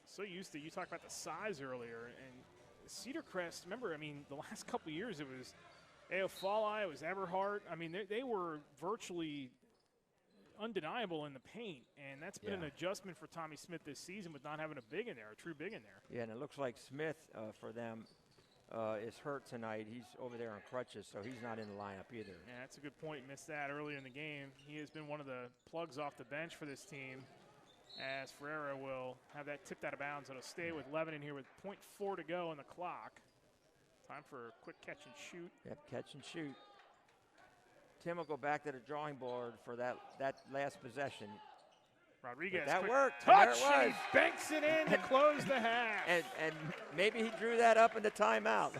So used to, you talked about the size earlier, and Cedar Crest, remember, I mean, the last couple of years it was Eofali, it was Everhart. I mean, they were virtually undeniable in the paint, and that's been an adjustment for Tommy Smith this season with not having a big in there, a true big in there. Yeah, and it looks like Smith for them is hurt tonight. He's over there on crutches, so he's not in the lineup either. Yeah, that's a good point. Missed that earlier in the game. He has been one of the plugs off the bench for this team. as Ferreira will have that tipped out of bounds. It'll stay with Lebanon here with .4 to go on the clock. Time for a quick catch and shoot. Yep, catch and shoot. Tim will go back to the drawing board for that last possession. Rodriguez, But that quick worked. touch, There it and he banks it in to close the half. And maybe he drew that up in the timeout.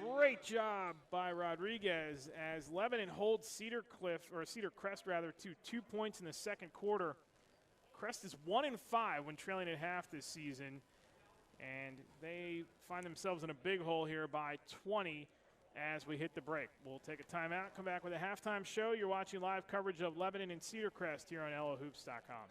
Great job by Rodriguez as Lebanon holds Cedar Crest to 2 points in the second quarter. Crest is 1-5 when trailing at half this season, and they find themselves in a big hole here by 20 as we hit the break. We'll take a timeout, come back with a halftime show. You're watching live coverage of Lebanon and Cedar Crest here on LOHoops.com.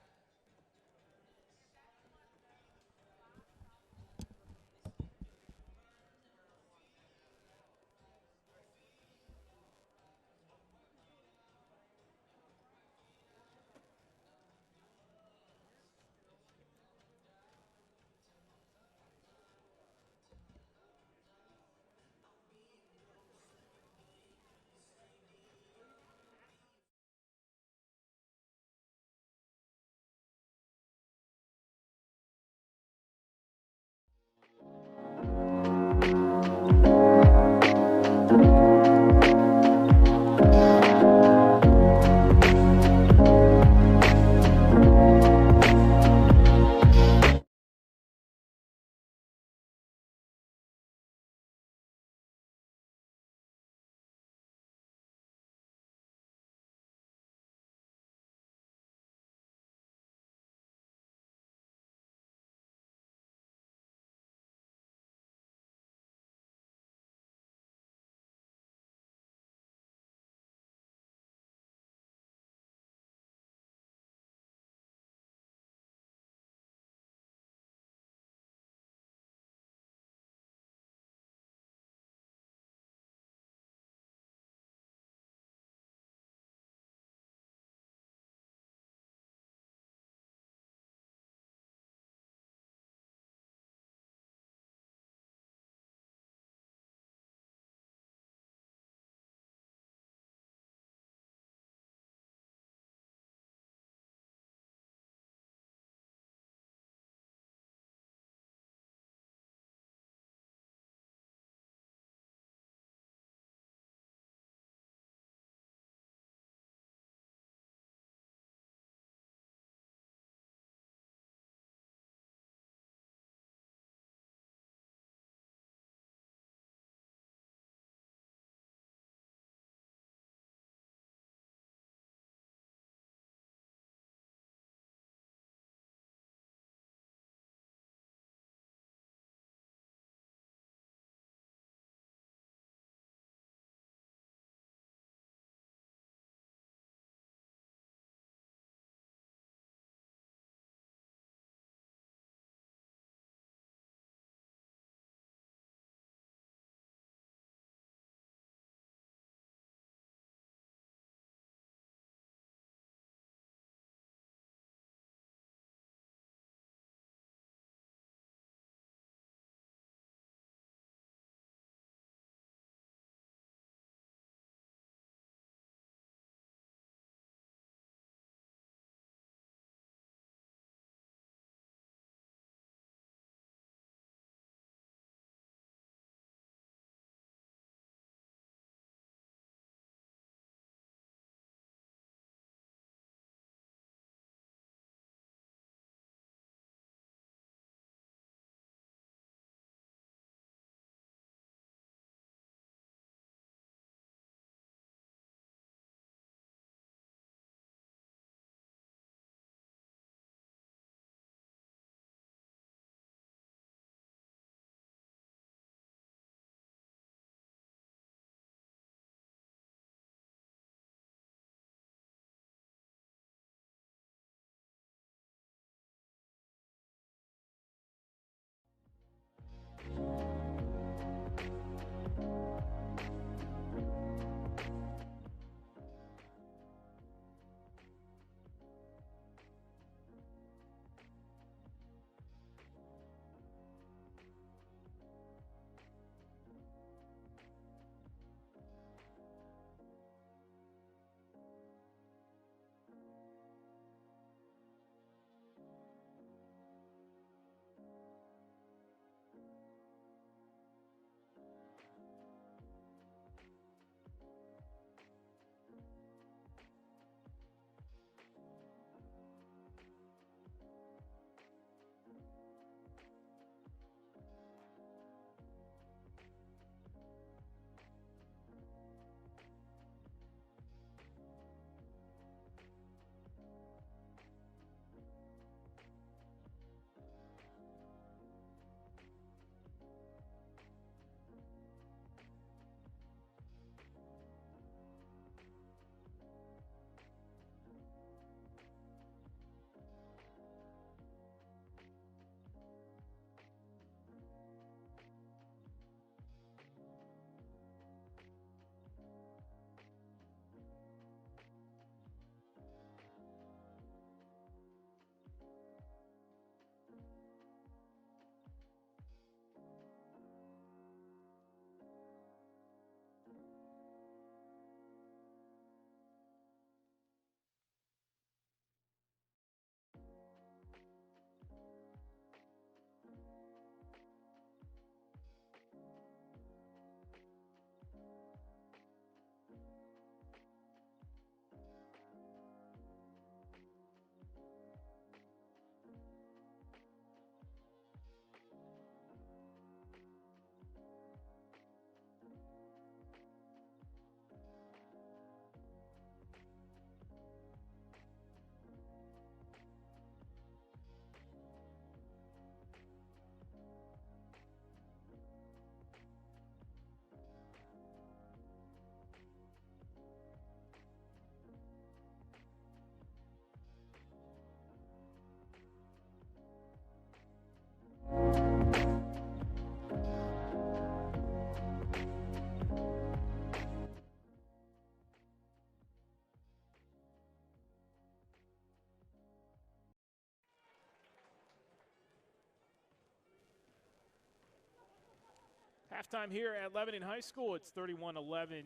Halftime here at Lebanon High School. It's 31-11,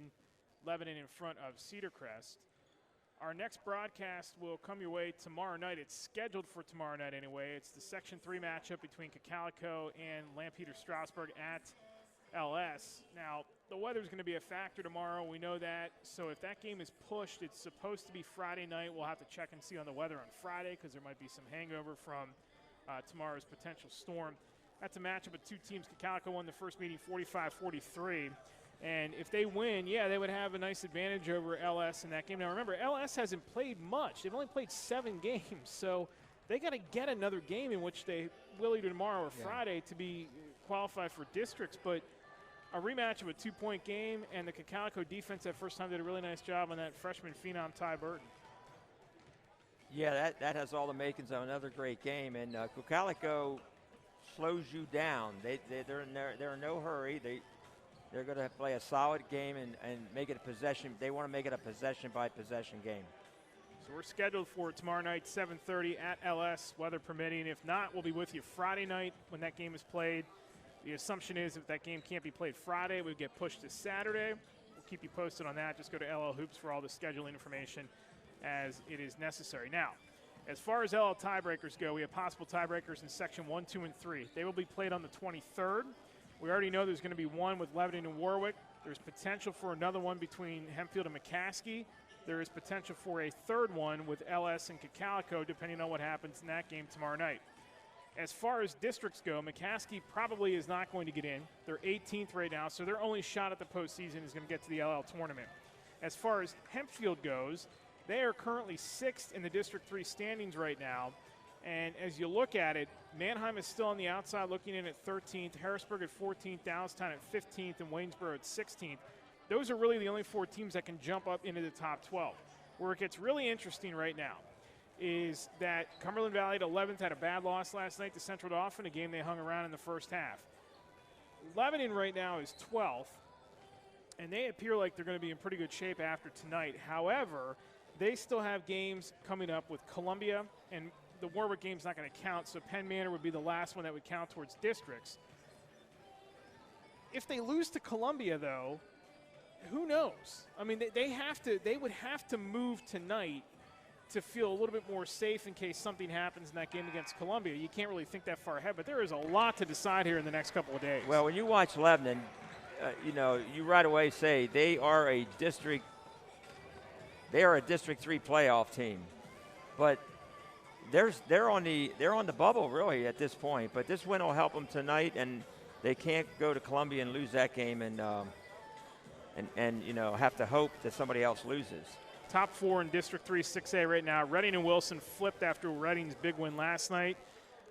Lebanon in front of Cedar Crest. Our next broadcast will come your way tomorrow night. It's scheduled for tomorrow night anyway. It's the Section 3 matchup between Cocalico and Lampeter Strasburg at LS. Now, the weather's going to be a factor tomorrow. We know that. So if that game is pushed, it's supposed to be Friday night. We'll have to check and see on the weather on Friday because there might be some hangover from tomorrow's potential storm. That's a matchup of two teams. Cocalico won the first meeting 45-43. And if they win, yeah, they would have a nice advantage over LS in that game. Now, remember, LS hasn't played much. They've only played 7 games. So they got to get another game in which they will either tomorrow or Friday to be qualified for districts. But a rematch of a 2-point game, and the Cocalico defense that first time did a really nice job on that freshman phenom, Ty Burton. Yeah, that has all the makings of another great game. And Cocalico slows you down. They're in no hurry. They're going to play a solid game and make it a possession. They want to make it a possession-by-possession game. So we're scheduled for tomorrow night, 7:30 at LS, weather permitting. If not, we'll be with you Friday night when that game is played. The assumption is if that game can't be played Friday, it would get pushed to Saturday. We'll keep you posted on that. Just go to LL Hoops for all the scheduling information as it is necessary. Now, as far as LL tiebreakers go, we have possible tiebreakers in Section 1, 2, and 3. They will be played on the 23rd. We already know there's going to be one with Lebanon and Warwick. There's potential for another one between Hempfield and McCaskey. There is potential for a third one with LS and Cocalico, depending on what happens in that game tomorrow night. As far as districts go, McCaskey probably is not going to get in. They're 18th right now, so their only shot at the postseason is going to get to the LL tournament. As far as Hempfield goes, they are currently 6th in the District 3 standings right now. And as you look at it, Mannheim is still on the outside looking in at 13th, Harrisburg at 14th, Downstown at 15th, and Waynesboro at 16th. Those are really the only 4 teams that can jump up into the top 12. Where it gets really interesting right now is that Cumberland Valley at 11th had a bad loss last night to Central Dauphin, a game they hung around in the first half. Lebanon right now is 12th, and they appear like they're going to be in pretty good shape after tonight. However, they still have games coming up with Columbia, and the Warwick game's not going to count, so Penn Manor would be the last one that would count towards districts. If they lose to Columbia, though, who knows? I mean, they would have to move tonight to feel a little bit more safe in case something happens in that game against Columbia. You can't really think that far ahead, but there is a lot to decide here in the next couple of days. Well, when you watch Lebanon, you right away say they are a District 3 playoff team, but they're on the bubble really at this point. But this win will help them tonight, and they can't go to Columbia and lose that game and have to hope that somebody else loses. Top 4 in District 3 6A right now. Reading and Wilson flipped after Reading's big win last night.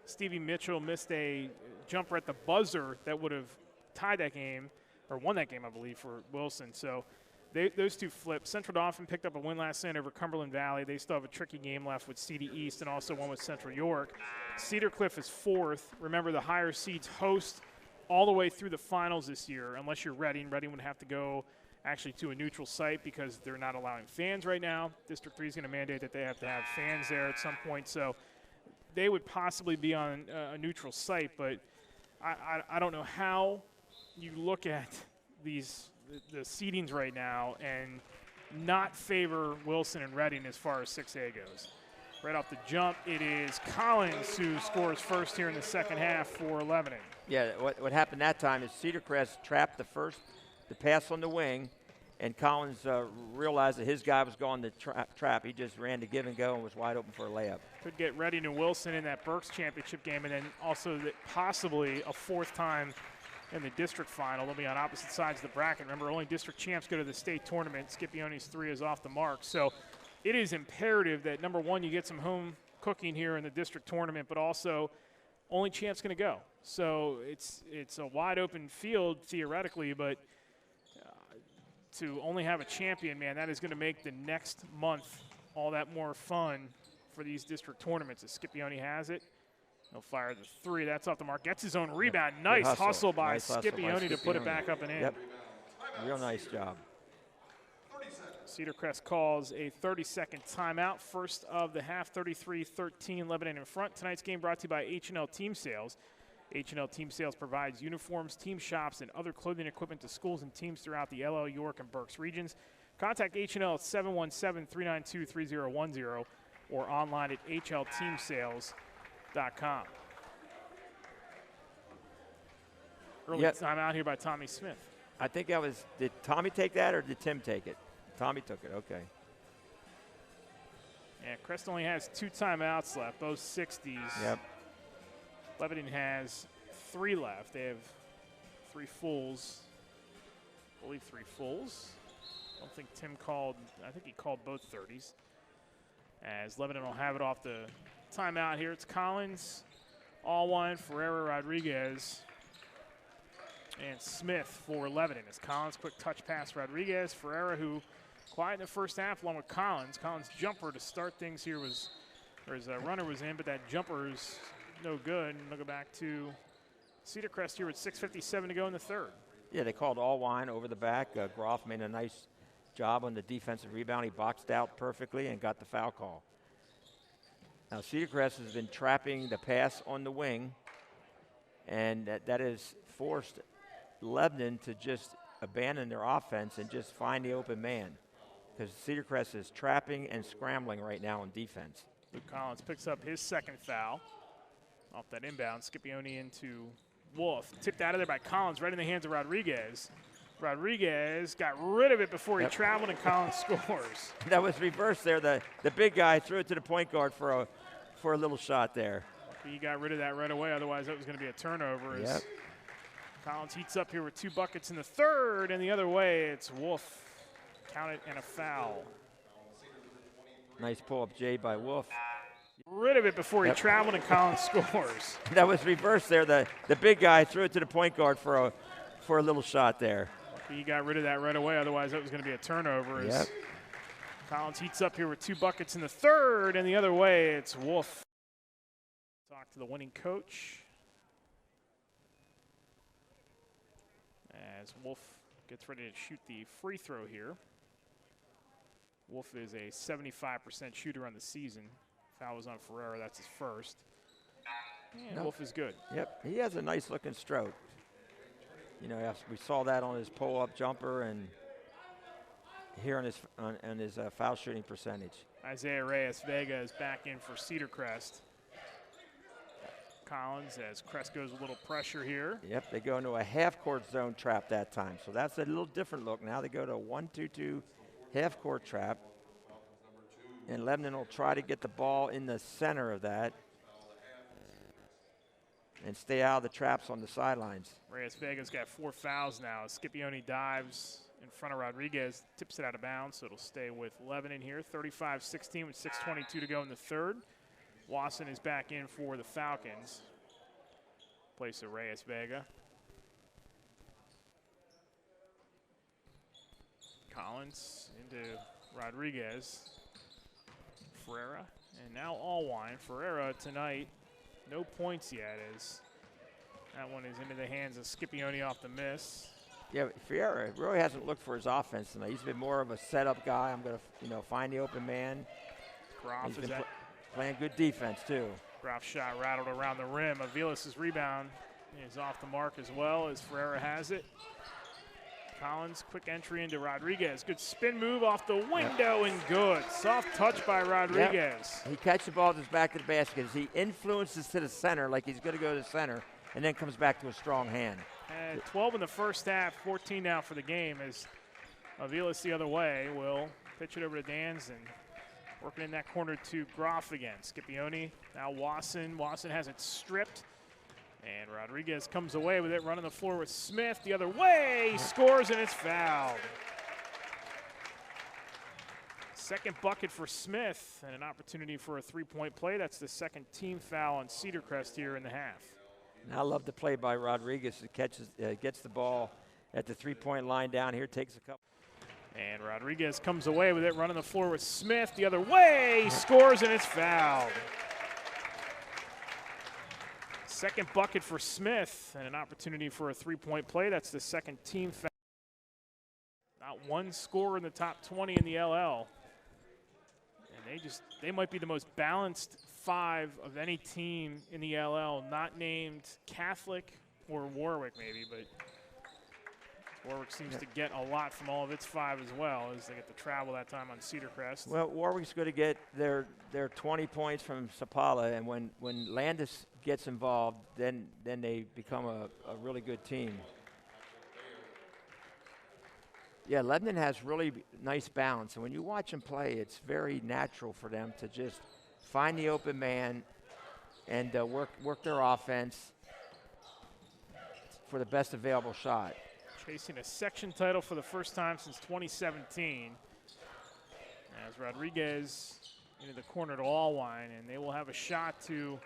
Stevie Mitchell missed a jumper at the buzzer that would have tied that game, or won that game, I believe, for Wilson. So those two flipped. Central Dauphin picked up a win last night over Cumberland Valley. They still have a tricky game left with CD East and also one with Central York. Cedar Cliff is 4th. Remember, the higher seeds host all the way through the finals this year, unless you're Reading. Reading would have to go actually to a neutral site because they're not allowing fans right now. District 3 is going to mandate that they have to have fans there at some point. So they would possibly be on a neutral site, but I don't know how you look at the seedings right now and not favor Wilson and Reading as far as 6A goes. Right off the jump, it is Collins who scores first here in the second half for Lebanon. Yeah, what happened that time is Cedar Crest trapped the pass on the wing, and Collins realized that his guy was going to trap. He just ran to give and go and was wide open for a layup. Could get Reading and Wilson in that Berks championship game, and then also possibly a 4th time in the district final. They'll be on opposite sides of the bracket. Remember, only district champs go to the state tournament. Scipione's 3 is off the mark. So it is imperative that, number one, you get some home cooking here in the district tournament, but also only champ's going to go. So it's a wide open field theoretically, but to only have a champion, man, that is going to make the next month all that more fun for these district tournaments. As Scipione has it, he'll fire the 3. That's off the mark. Gets his own rebound. Nice hustle by Scipione to put it back up and in. Yep. Real nice job. Cedar Crest calls a 30-second timeout. First of the half, 33-13, Lebanon in front. Tonight's game brought to you by H&L Team Sales. H&L Team Sales provides uniforms, team shops, and other clothing equipment to schools and teams throughout the LL, York, and Berks regions. Contact H&L at 717-392-3010 or online at hlteamsales.com. Early timeout here by Tommy Smith. I think that was, did Tommy take that or did Tim take it? Tommy took it, okay. Yeah, Crest only has 2 timeouts left, both 60s. Yep. Lebanon has 3 left. They have 3 fulls. I believe 3 fulls. I don't think Tim called, I think he called both 30s. As Lebanon will have it off the timeout here. It's Collins, Allwine, Ferreira, Rodriguez, and Smith for Lebanon. As Collins, quick touch pass, Rodriguez, Ferreira, who quiet in the first half along with Collins. Collins' jumper to start things here was, or his runner was in, but that jumper is no good. And they'll go back to Cedar Crest here with 6:57 to go in the third. Yeah, they called Allwine over the back. Groff made a nice job on the defensive rebound. He boxed out perfectly and got the foul call. Now, Cedar Crest has been trapping the pass on the wing, and that has forced Lebanon to just abandon their offense and just find the open man, because Cedar Crest is trapping and scrambling right now on defense. Luke Collins picks up his second foul off that inbound. Scipione into Wolf. Tipped out of there by Collins, right in the hands of Rodriguez. Rodriguez got rid of it before he traveled, and Collins scores. That was reversed there. The big guy threw it to the point guard for a little shot there. He got rid of that right away, otherwise that was going to be a turnover. Yep. Collins heats up here with 2 buckets in the third, and the other way it's Wolf. Count it and a foul. Nice pull-up J by Wolf. Rid of it before he traveled, and Collins scores. That was reversed there. The big guy threw it to the point guard for a little shot there. He got rid of that right away, otherwise that was going to be a turnover. Yep. Collins heats up here with 2 buckets in the third, and the other way it's Wolf. Talk to the winning coach as Wolf gets ready to shoot the free throw here. Wolf is a 75% shooter on the season. Foul was on Ferreira, that's his first. And Wolf is good. Yep, he has a nice looking stroke. You know, we saw that on his pull-up jumper and here on his foul shooting percentage. Isaiah Reyes-Vega is back in for Cedar Crest. Collins, as Crest goes a little pressure here. Yep, they go into a half-court zone trap that time. So that's a little different look. Now they go to a 1-2-2 half-court trap. And Lebanon will try to get the ball in the center of that and stay out of the traps on the sidelines. Reyes-Vega's got 4 fouls now. Scipione dives in front of Rodriguez, tips it out of bounds, so it'll stay with Lebanon here. 35-16 with 6:22 to go in the third. Wasson is back in for the Falcons. Place of Reyes-Vega. Collins into Rodriguez. Ferreira, and now Allwine. Ferreira tonight, no points yet, as that one is into the hands of Scipione off the miss. Yeah, Ferreira really hasn't looked for his offense tonight. He's been more of a setup guy. I'm going to, find the open man. Groff is playing good defense, too. Groff shot rattled around the rim. Aviles' rebound is off the mark as well, as Ferreira has it. Collins, quick entry into Rodriguez. Good spin move off the window and good. Soft touch by Rodriguez. Yep. He catches the ball with his back to the basket. He influences to the center like he's going to go to the center and then comes back to a strong hand. And 12 in the first half, 14 now for the game, as Aviles the other way will pitch it over to Dans and working in that corner to Groff again. Scipione, now Wasson. Wasson has it stripped. And Rodriguez comes away with it, running the floor with Smith the other way. He scores, and it's fouled. Second bucket for Smith, and an opportunity for a 3-point play. That's the second team foul on Cedar Crest here in the half. And I love the play by Rodriguez. He gets the ball at the 3-point line down here, takes a couple. And Rodriguez comes away with it, running the floor with Smith the other way. He scores, and it's fouled. Second bucket for Smith, and an opportunity for a 3-point play. That's the second team foul. Not one score in the top 20 in the LL. And they just because they might be the most balanced 5 of any team in the LL, not named Catholic or Warwick maybe, but Warwick seems to get a lot from all of its 5 as well, as they get to travel that time on Cedar Crest. Well, Warwick's going to get their 20 points from Sapala, and when Landis gets involved, then they become a really good team. Yeah, Lebanon has really nice balance, and when you watch them play, it's very natural for them to just find the open man and work their offense for the best available shot. Chasing a section title for the first time since 2017. As Rodriguez into the corner to Allwine, and they will have a shot to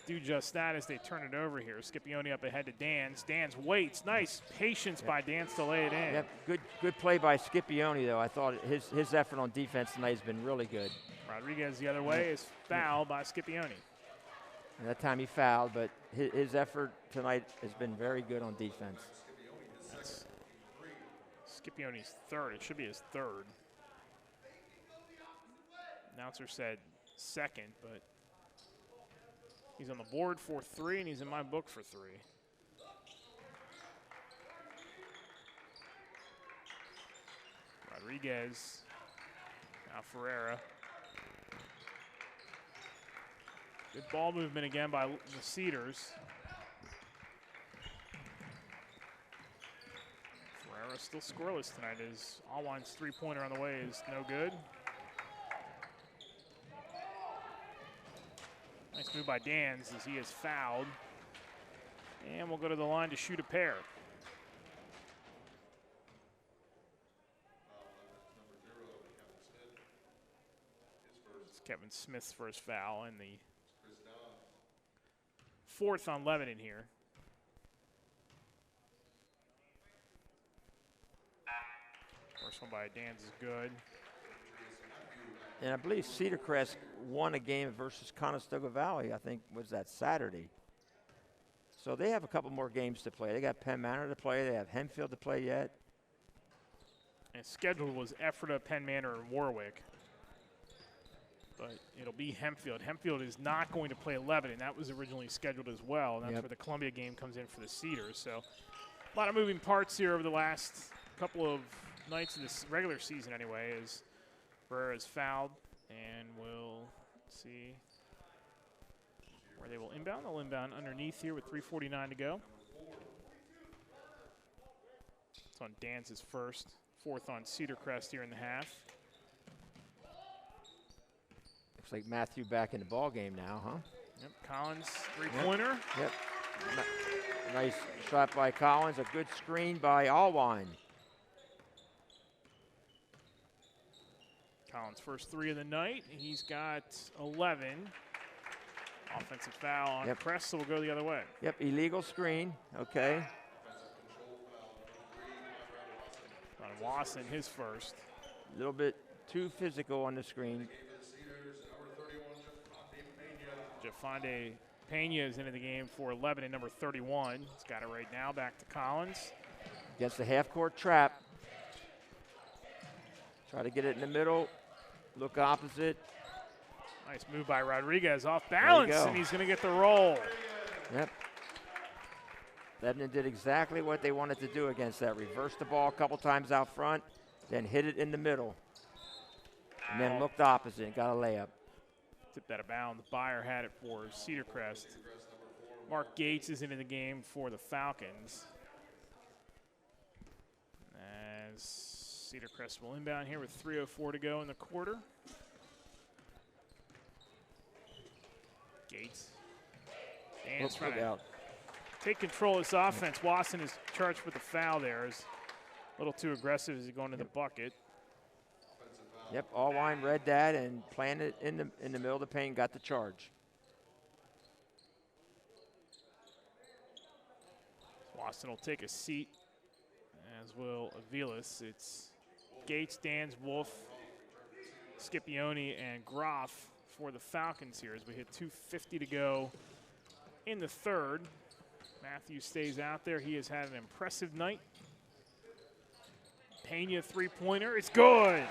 do just that as they turn it over here. Scipione up ahead to Dans. Dans waits. Nice patience by Dans to lay it in. Yep, good play by Scipione, though. I thought his effort on defense tonight has been really good. Rodriguez the other way is fouled by Scipione. And that time he fouled, but his effort tonight has been very good on defense. That's Scipione's third. It should be his third. Announcer said second, but he's on the board for 3, and he's in my book for 3. Rodriguez, now Ferreira. Good ball movement again by the Cedars. Ferreira still scoreless tonight as Allwine's 3-pointer on the way is no good. Nice move by Dans as he is fouled. And we'll go to the line to shoot a pair. It's Kevin Smith's first foul and the 4th on Lebanon here. First one by Dans is good. And I believe Cedar Crest won a game versus Conestoga Valley, I think, was that Saturday. So they have a couple more games to play. They got Penn Manor to play. They have Hempfield to play yet. And scheduled was Ephrata, Penn Manor, and Warwick. But it'll be Hempfield. Hempfield is not going to play Lebanon. That was originally scheduled as well. And that's where the Columbia game comes in for the Cedars. So a lot of moving parts here over the last couple of nights of this regular season anyway, as Ferreira is fouled, and we'll see where they will inbound. They'll inbound underneath here with 3:49 to go. It's on Dan's first, 4th on Cedar Crest here in the half. Looks like Matthew back in the ball game now, huh? Yep, Collins 3-pointer. Yep. Nice shot by Collins. A good screen by Allwine. Collins' first 3 of the night. He's got 11. Offensive foul on Crest, so we'll go the other way. Yep, illegal screen. Okay. On Wasson, his first. A little bit too physical on the screen. Jafonde Pena is into the game for Lebanon, number 31. He's got it right now. Back to Collins. Against the half-court trap. Try to get it in the middle. Look opposite. Nice move by Rodriguez, off balance, and he's going to get the roll. Yep. Lebanon did exactly what they wanted to do against that. Reverse the ball a couple times out front, then hit it in the middle. And then looked opposite and got a layup. Tipped out of bounds. Byer had it for Cedar Crest. Mark Gates is into the game for the Falcons. As Cedar Crest will inbound here with 3:04 to go in the quarter. Gates. Dan's trying to take control of this offense. Wasson is charged with the foul there. Is a little too aggressive as he going to the bucket. Yep, Allwine read that and planted it in the middle of the paint, got the charge. Wasson will take a seat, as will Aviles. It's Gates, Dans, Wolf, Scipione, and Groff for the Falcons here as we hit 2:50 to go in the third. Matthews stays out there. He has had an impressive night. Pena 3-pointer. It's good.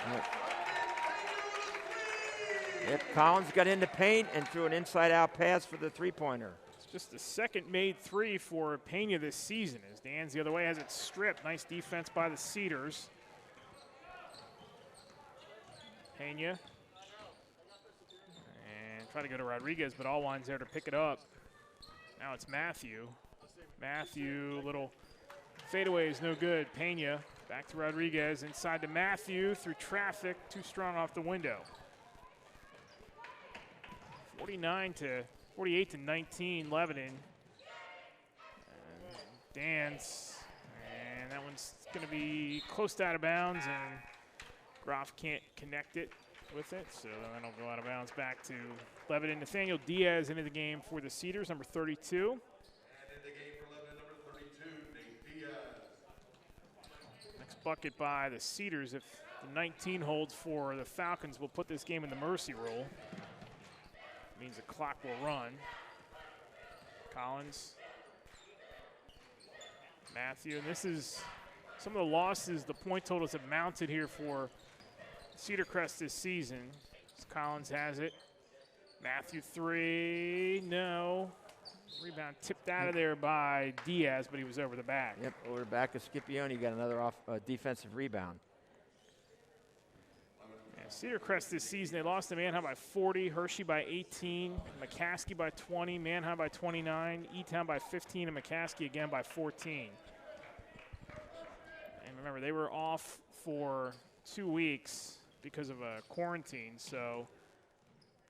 Yep, Collins got in the paint and threw an inside-out pass for the three-pointer. It's just the second made three for Pena this season. As Dan's the other way, has it stripped. Nice defense by the Cedars. Pena. And try to go to Rodriguez, but Allwine's there to pick it up. Now it's Matthew. Matthew, little fadeaway is no good. Pena back to Rodriguez, inside to Matthew through traffic, too strong off the window. 48 to 19, Lebanon. Dan's, and that one's going to be close to out of bounds, and Groff can't connect it with it, so that'll go out of bounds back to Lebanon. Nathaniel Diaz into the game for the Cedars, number 32. And in the game for Lebanon, number 32, Nate Diaz. Next bucket by the Cedars. If the 19 holds for the Falcons, will put this game in the mercy rule. Means the clock will run. Collins. Matthew, and this is some of the losses the point totals have mounted here for Cedar Crest this season. Collins has it. Matthew three, no. Rebound tipped out of there by Diaz, but he was over the back. Yep, over the back of Scipione, got another defensive rebound. Yeah, Cedar Crest this season, they lost to Manheim by 40, Hershey by 18, McCaskey by 20, Manheim by 29, E-Town by 15, and McCaskey again by 14. And remember, they were off for 2 weeks because of a quarantine, so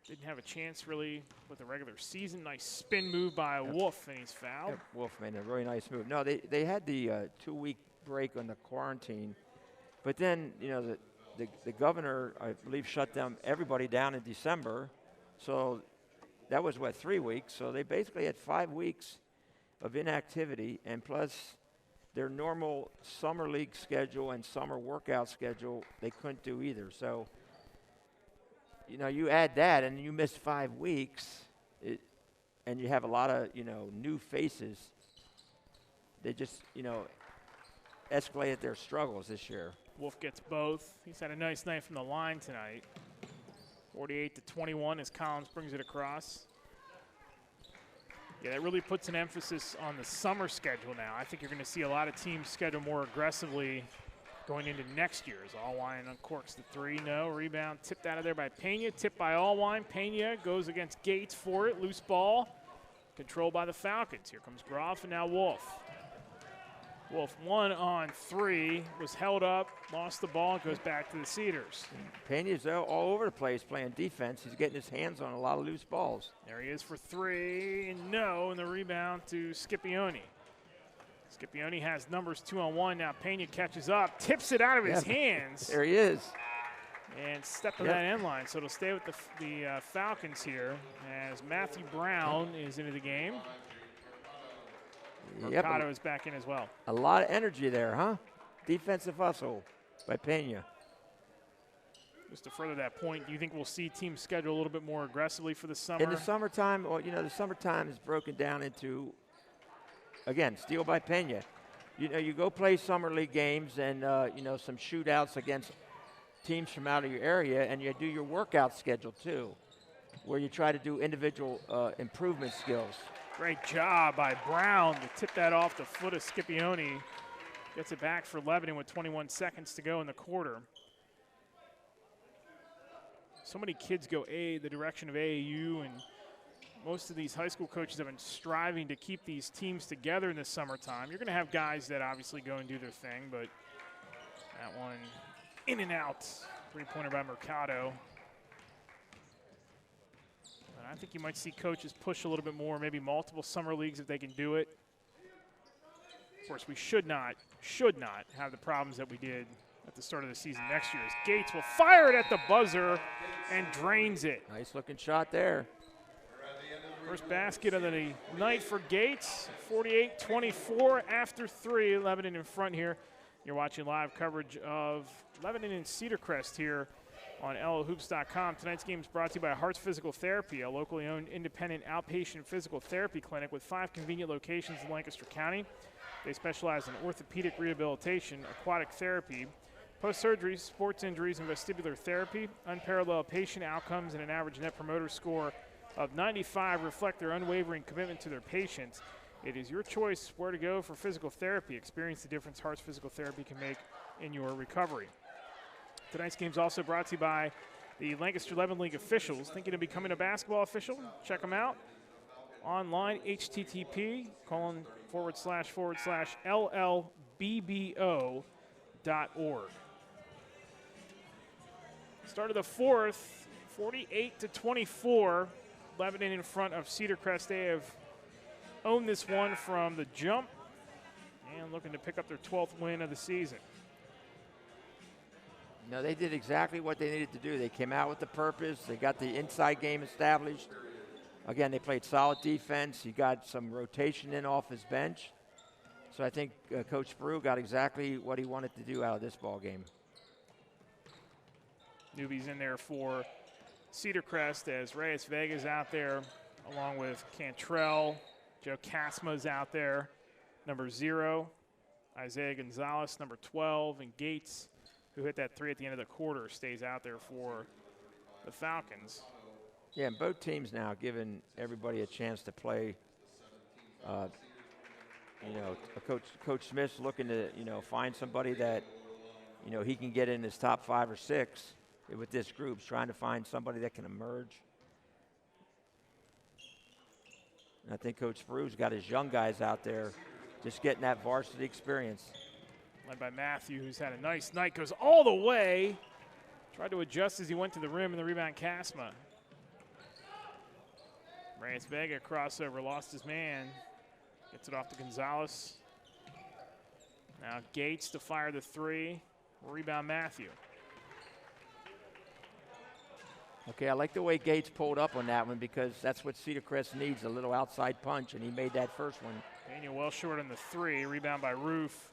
didn't have a chance really with the regular season. Nice spin move by Wolf, and he's fouled. Yep, Wolf made a really nice move. No, they had the 2-week break on the quarantine, but then, you know, the governor, I believe, shut everybody down in December. So that was, what, 3 weeks? So they basically had 5 weeks of inactivity, and plus their normal summer league schedule and summer workout schedule, they couldn't do either. So, you know, you add that and you miss 5 weeks, and you have a lot of, you know, new faces. They just, you know, escalated their struggles this year. Wolf gets both. He's had a nice night from the line tonight. 48 to 21 as Collins brings it across. Yeah, that really puts an emphasis on the summer schedule now. I think you're going to see a lot of teams schedule more aggressively going into next year's. Allwine uncorks the three. No. Rebound tipped out of there by Pena. Tipped by Allwine. Pena goes against Gates for it. Loose ball. Controlled by the Falcons. Here comes Groff and now Wolf. Wolf 1-on-3, was held up, lost the ball, and goes back to the Cedars. Pena's all over the place playing defense. He's getting his hands on a lot of loose balls. There he is for three, and no, and the rebound to Scipione. Scipione has numbers 2-on-1. Now Pena catches up, tips it out of his hands. There he is. And step of that end line, so it'll stay with the Falcons here as Matthew Brown is into the game. Mercado is back in as well. A lot of energy there, huh? Defensive hustle by Pena. Just to further that point, do you think we'll see teams schedule a little bit more aggressively for the summer? In the summertime, well, you know, the summertime is broken down into, again, steal by Pena. You know, you go play summer league games and, you know, some shootouts against teams from out of your area, and you do your workout schedule too, where you try to do individual improvement skills. Great job by Brown to tip that off the foot of Scipione. Gets it back for Lebanon with 21 seconds to go in the quarter. So many kids go the direction of AAU, and most of these high school coaches have been striving to keep these teams together in the summertime. You're going to have guys that obviously go and do their thing, but that one in and out. Three-pointer by Mercado. I think you might see coaches push a little bit more, maybe multiple summer leagues if they can do it. Of course, we should not have the problems that we did at the start of the season next year. As Gates will fire it at the buzzer and drains it. Nice looking shot there. First basket of the night for Gates. 48-24 after three. Lebanon in front here. You're watching live coverage of Lebanon and Cedar Crest here on LOHoops.com. Tonight's game is brought to you by Hearts Physical Therapy, a locally owned independent outpatient physical therapy clinic with 5 convenient locations in Lancaster County. They specialize in orthopedic rehabilitation, aquatic therapy, Post-surgery, sports injuries, and vestibular therapy, unparalleled patient outcomes, and an average net promoter score of 95 reflect their unwavering commitment to their patients. It is your choice where to go for physical therapy. Experience the difference Hearts Physical Therapy can make in your recovery. Tonight's game is also brought to you by the Lancaster Lebanon League officials. Thinking of becoming a basketball official? Check them out. Online, http://LLBBO.org. Start of the fourth, 48-24. Lebanon in front of Cedar Crest. They have owned this one from the jump and looking to pick up their 12th win of the season. No, they did exactly what they needed to do. They came out with the purpose. They got the inside game established. Again, they played solid defense. He got some rotation in off his bench. So I think Coach Brew got exactly what he wanted to do out of this ball game. Newbies in there for Cedar Crest as Reyes Vega's out there along with Cantrell. Joe Casma's out there, number 0. Isaiah Gonzalez, number 12. And Gates, who hit that 3 at the end of the quarter, stays out there for the Falcons. Yeah, and both teams now giving everybody a chance to play. You know, Coach Smith's looking to, find somebody that, he can get in his top 5 or 6 with this group, trying to find somebody that can emerge. And I think Coach Brew's got his young guys out there just getting that varsity experience. Led by Matthew, who's had a nice night, goes all the way. Tried to adjust as he went to the rim, and the rebound, Casma. Reyes Vega crossover, lost his man. Gets it off to Gonzalez. Now Gates to fire the 3. Rebound, Matthew. Okay, I like the way Gates pulled up on that one because that's what Cedar Crest needs, a little outside punch, and he made that first one. Daniel well short on the 3. Rebound by Roof.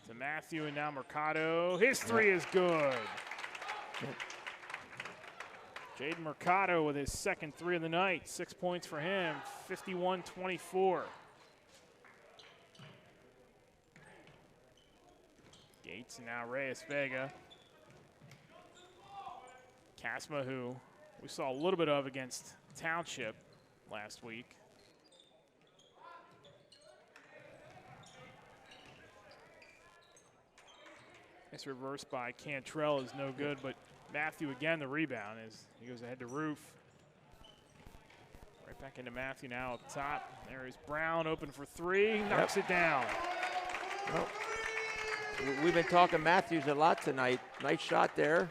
To Matthew, and now Mercado. His 3 is good. Yep. Jaden Mercado with his second 3 of the night. 6 points for him, 51-24. Gates and now Reyes Vega. Casma, who we saw a little bit of against Township last week. It's reversed by Cantrell is no good, but Matthew again the rebound as he goes ahead to Roof. Right back into Matthew now up top. There is Brown open for 3, knocks it down. Well, we've been talking Matthews a lot tonight. Nice shot there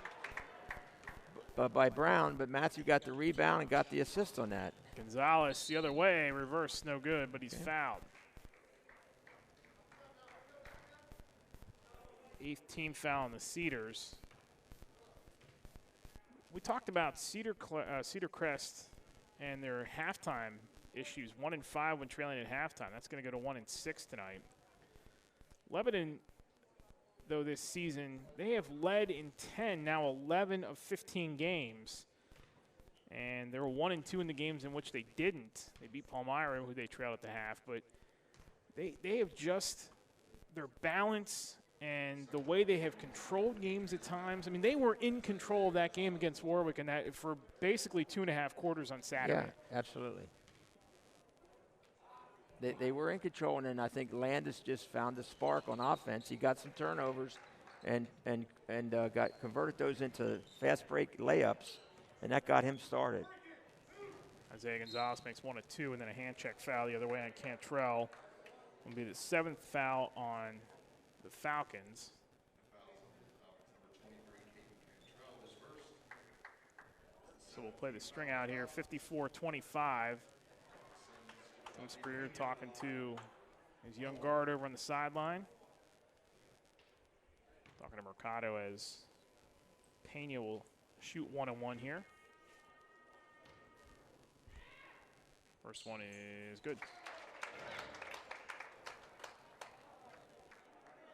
by Brown, but Matthew got the rebound and got the assist on that. Gonzalez the other way, reverse, no good, but he's fouled. 8th team foul on the Cedars. We talked about Cedar Crest and their halftime issues. 1-5 when trailing at halftime. That's going to go to 1-6 tonight. Lebanon, though, this season, they have led in 10, now 11 of 15 games. And they were 1-2 in the games in which they didn't. They beat Palmyra, who they trailed at the half. But they have just their balance and the way they have controlled games at times. I mean, they were in control of that game against Warwick and that for basically 2.5 quarters on Saturday. Yeah, absolutely. They were in control, and then I think Landis just found the spark on offense. He got some turnovers and got converted those into fast break layups, and that got him started. Isaiah Gonzalez makes 1 of 2, and then a hand check foul the other way on Cantrell. Will be the 7th foul on the Falcons. So we'll play the string out here, 54-25. Tim Spreer talking to his young guard over on the sideline. Talking to Mercado as Pena will shoot 1-1 here. First one is good.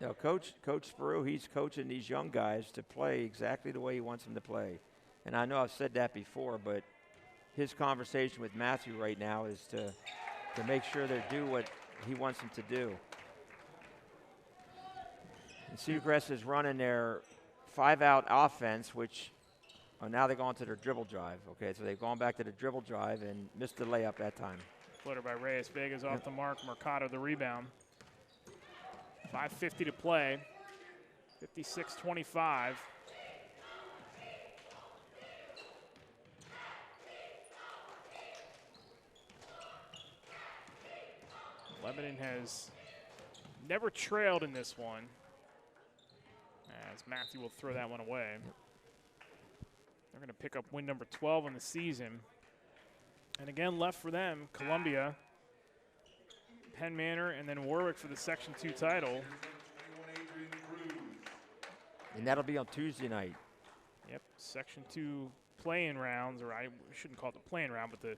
Now, Coach Sprew, he's coaching these young guys to play exactly the way he wants them to play. And I know I've said that before, but his conversation with Matthew right now is to make sure they do what he wants them to do. And Cedar Crest is running their 5-out offense, which now they're going to their dribble drive. Okay, so they've gone back to the dribble drive and missed the layup that time. Floater by Reyes. Vega's off the mark. Mercado the rebound. 5:50 to play. 56-25. Lebanon has never trailed in this one, as Matthew will throw that one away. They're going to pick up win number 12 in the season. And again, left for them, Columbia, Penn Manor, and then Warwick for the Section 2 title. And that'll be on Tuesday night. Yep, Section 2 play-in rounds, or I shouldn't call it the play-in round, but the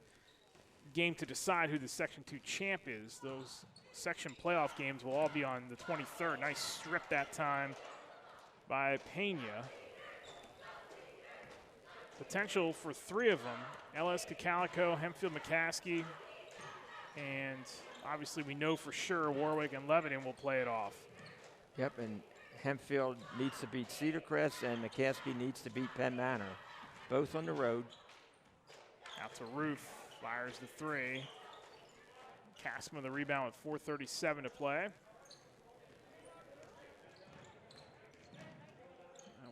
game to decide who the Section 2 champ is. Those section playoff games will all be on the 23rd. Nice strip that time by Pena. Potential for 3 of them. LS Cacalico, Hempfield McCaskey, and obviously we know for sure Warwick and Lebanon will play it off. Yep, and Hempfield needs to beat Cedar Crest, and McCaskey needs to beat Penn Manor, both on the road. Out to Roof, fires the 3. Casman the rebound with 4:37 to play.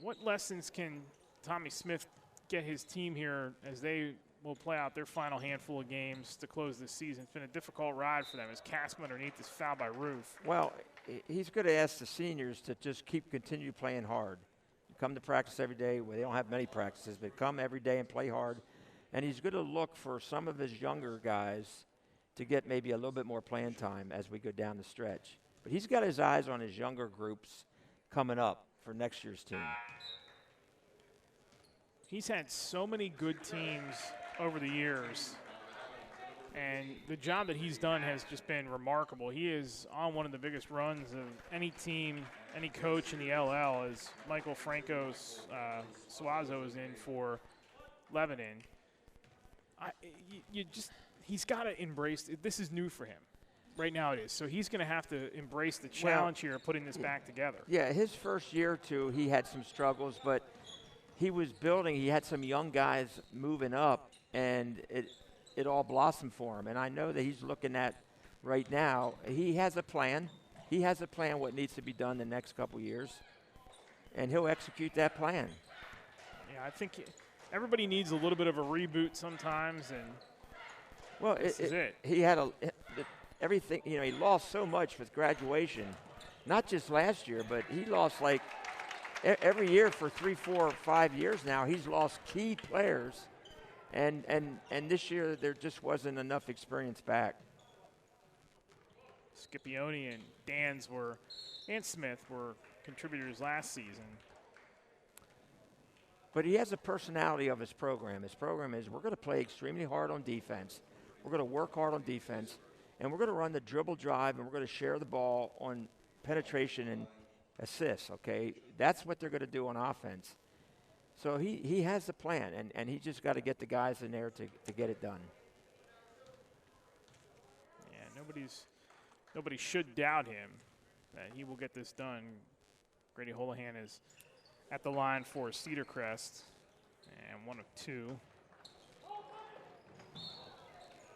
What lessons can Tommy Smith get his team here as they will play out their final handful of games to close this season? It's been a difficult ride for them as Casman underneath is fouled by Roof. Well, he's going to ask the seniors to just continue playing hard. Come to practice every day. Well, they don't have many practices, but come every day and play hard. And he's going to look for some of his younger guys to get maybe a little bit more playing time as we go down the stretch. But he's got his eyes on his younger groups coming up for next year's team. He's had so many good teams over the years, and the job that he's done has just been remarkable. He is on one of the biggest runs of any team, any coach in the LL, as Michael Franco Suazo is in for Lebanon. He's got to embrace it. This is new for him. Right now it is. So he's going to have to embrace the challenge here of putting this back together. Yeah, his first year or two, he had some struggles, but he was building. He had some young guys moving up, and it all blossomed for him. And I know that he's looking at right now. He has a plan. He has a plan what needs to be done the next couple years, and he'll execute that plan. Yeah, I think everybody needs a little bit of a reboot sometimes, and well, this is it. He had everything. You know, he lost so much with graduation, not just last year, but he lost like every year for 3, 4, 5 years now. He's lost key players, and this year there just wasn't enough experience back. Scipione and Smith were contributors last season. But he has a personality of his program. His program is we're going to play extremely hard on defense. We're going to work hard on defense, and we're going to run the dribble drive, and we're going to share the ball on penetration and assists, okay? That's what they're going to do on offense. So he has a plan, and he just got to get the guys in there to get it done. Yeah, nobody should doubt him that he will get this done. Grady Holohan is at the line for Cedar Crest, and 1 of 2.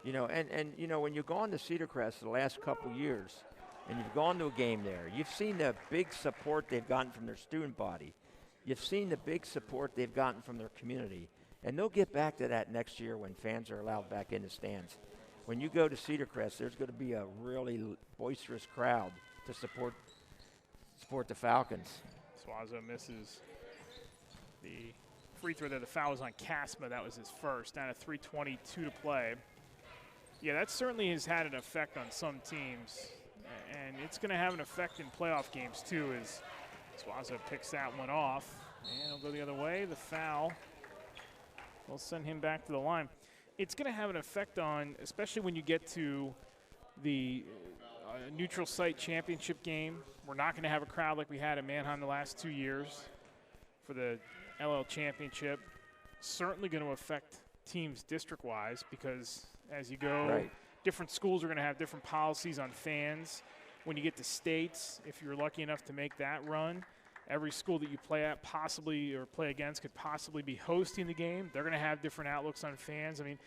You know, and you know, when you've gone to Cedar Crest the last couple years, and you've gone to a game there, you've seen the big support they've gotten from their student body. You've seen the big support they've gotten from their community. And they'll get back to that next year when fans are allowed back in the stands. When you go to Cedar Crest, there's going to be a really boisterous crowd to support the Falcons. Suazo misses the free throw there. The foul was on Casma. That was his first. Down to 3:22 to play. Yeah, that certainly has had an effect on some teams. And it's going to have an effect in playoff games, too, as Suazo picks that one off. And he'll go the other way. The foul will send him back to the line. It's going to have an effect on, especially when you get to the neutral site championship game. We're not going to have a crowd like we had in Manheim the last 2 years for the LL championship. Certainly going to affect teams district-wise because as you go, different schools are going to have different policies on fans. when you get to states, if you're lucky enough to make that run, every school that you play at possibly or play against could possibly be hosting the game. They're going to have different outlooks on fans. I mean,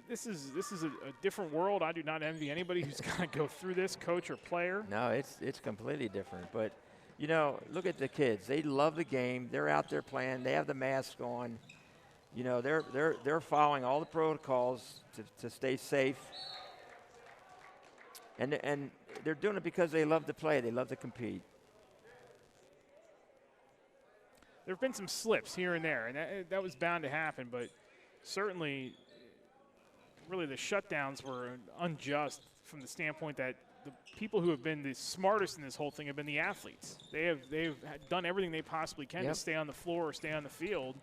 this is a different world. I do not envy anybody who's going to go through this, coach or player. No, it's completely different. But, you know, look at the kids. They love the game. They're out there playing. They have the mask on. You know, they're following all the protocols to stay safe. And they're doing it because they love to play. They love to compete. There have been some slips here and there, and that was bound to happen. But certainly, really, the shutdowns were unjust from the standpoint that the people who have been the smartest in this whole thing have been the athletes. They've done everything they possibly can to stay on the floor or stay on the field.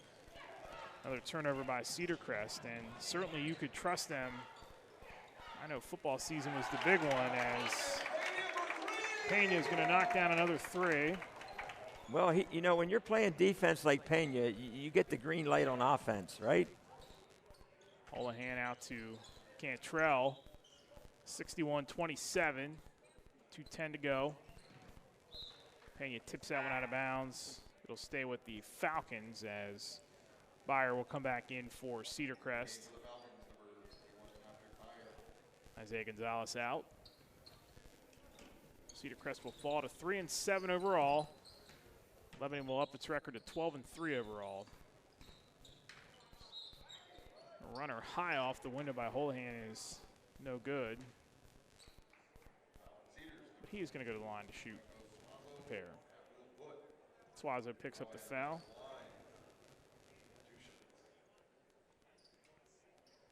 Another turnover by Cedar Crest, and certainly you could trust them. I know football season was the big one as Pena is going to knock down another three. Well, you know, when you're playing defense like Pena, you get the green light on offense, right? Holohan out to Cantrell. 61-27, 2:10 to go. Pena tips that one out of bounds. It'll stay with the Falcons as Byer will come back in for Cedar Crest. Isaiah Gonzalez out. Cedar Crest will fall to 3-7 overall. Lebanon will up its record to 12-3 overall. A runner high off the window by Holohan is no good. But he is going to go to the line to shoot the pair. Suazo picks up the foul.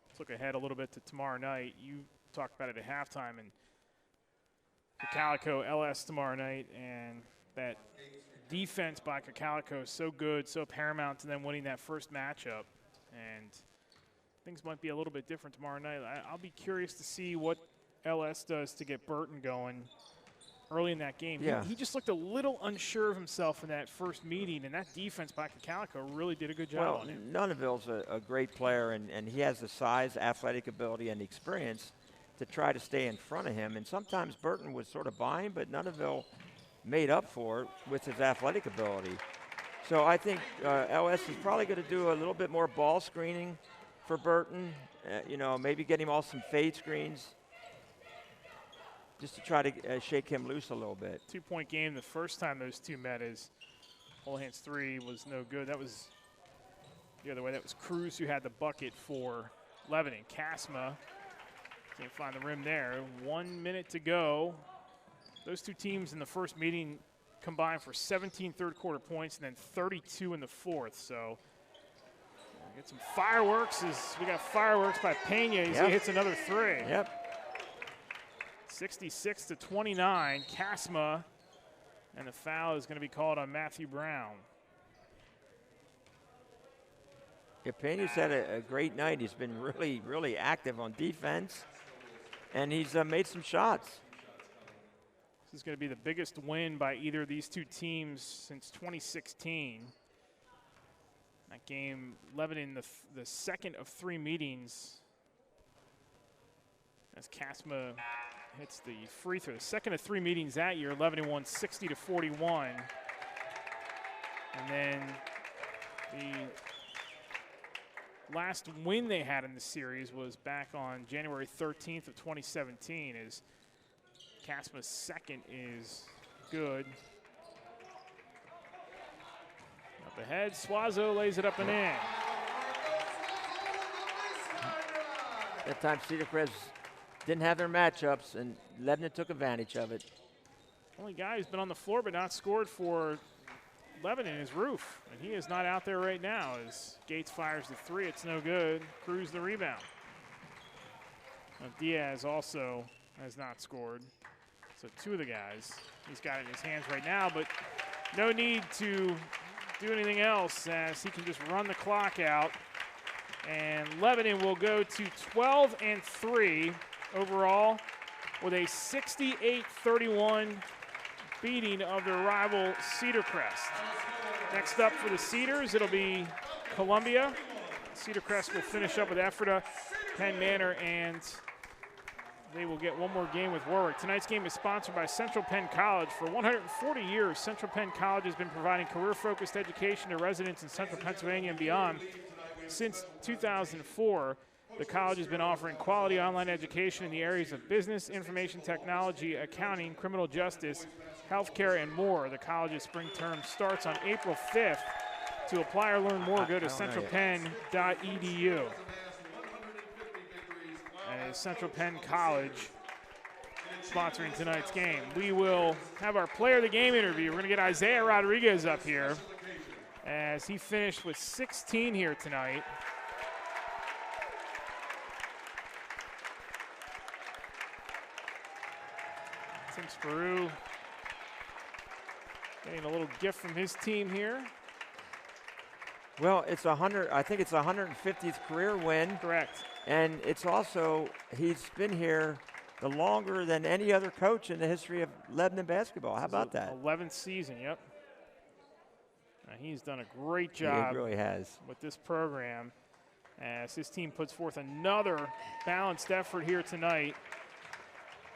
Let's look ahead a little bit to tomorrow night. You talked about it at halftime, and Calico LS tomorrow night, and that defense by Calico is so good, so paramount to them winning that first matchup. And things might be a little bit different tomorrow night. I'll be curious to see what LS does to get Burton going early in that game. Yeah. He just looked a little unsure of himself in that first meeting, and that defense by Calico really did a good job on him. Nunneville's a great player, and he has the size, athletic ability, and the experience to try to stay in front of him. And sometimes Burton was sort of behind, but Nunneville made up for it with his athletic ability. So I think LS is probably going to do a little bit more ball screening for Burton. You know, maybe get him all some fade screens just to try to shake him loose a little bit. 2-point game the first time those two met as Holohan's three was no good. That was the other way. That was Cruz who had the bucket for Lebanon. Kasma can't find the rim there. 1 minute to go. Those two teams in the first meeting combined for 17 third-quarter points and then 32 in the fourth. So get some fireworks as we got fireworks by Pena as he hits another three. Yep. 66-29, Kasma, and the foul is going to be called on Matthew Brown. Yeah, Pena's had a great night. He's been really, really active on defense, and he's made some shots. This is going to be the biggest win by either of these two teams since 2016. That game, Lebanon, the second of three meetings, as Kasma hits the free throw. The second of three meetings that year, Lebanon won 60-41. And then the last win they had in the series was back on January 13th of 2017 as Kasma's second is good. Up ahead, Suazo lays it up and in. That time Cedar Crest didn't have their matchups, and Lebanon took advantage of it. Only guy who's been on the floor but not scored for Lebanon is Roof, and he is not out there right now as Gates fires the three. It's no good. Cruz the rebound. Now Diaz also has not scored. So two of the guys, he's got it in his hands right now, but no need to do anything else as he can just run the clock out. And Lebanon will go to 12-3 overall with a 68-31 beating of their rival Cedar Crest. Next up for the Cedars, it'll be Columbia. Cedar Crest will finish up with Ephrata, Penn Manor, and they will get one more game with Warwick. Tonight's game is sponsored by Central Penn College. For 140 years, Central Penn College has been providing career-focused education to residents in central Pennsylvania and beyond. Since 2004, the college has been offering quality online education in the areas of business, information technology, accounting, criminal justice, healthcare, and more. The college's spring term starts on April 5th. To apply or learn more, go to centralpenn.edu. And it's Central Penn College sponsoring tonight's game. We will have our player of the game interview. We're going to get Isaiah Rodriguez up here as he finished with 16 here tonight. Tim Sparrow getting a little gift from his team here. Well, it's I think it's 150th career win. Correct. And it's also, he's been here the longer than any other coach in the history of Lebanon basketball. How about that? 11th season, yep. He's done a great job. He really has. With this program as his team puts forth another balanced effort here tonight.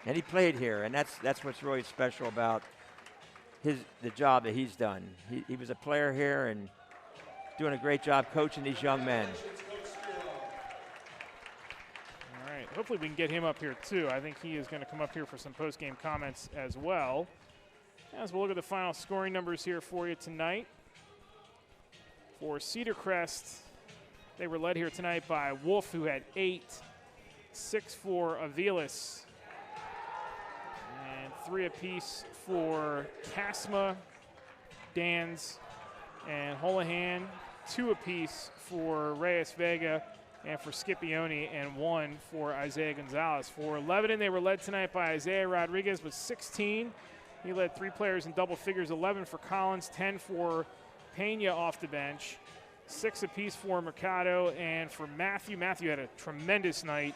And he played here, and that's what's really special about the job that he's done. He was a player here and doing a great job coaching these young men. All right, hopefully we can get him up here too. I think he is going to come up here for some post-game comments as well. As we'll look at the final scoring numbers here for you tonight. For Cedar Crest, they were led here tonight by Wolf, who had 8, 6 for Aviles, and 3 apiece for Casma, Dans, and Holohan. 2 apiece for Reyes Vega and for Scipione, and 1 for Isaiah Gonzalez. For Lebanon, they were led tonight by Isaiah Rodriguez with 16. He led 3 players in double figures, 11 for Collins, 10 for Pena off the bench, 6 apiece for Mercado, and for Matthew. Matthew had a tremendous night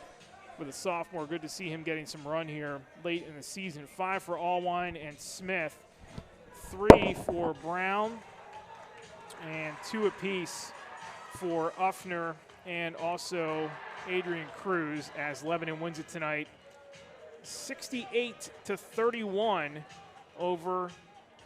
with a sophomore. Good to see him getting some run here late in the season. 5 for Allwine and Smith, 3 for Brown, and 2 apiece for Uffner and also Adrian Cruz as Lebanon wins it tonight 68-31 over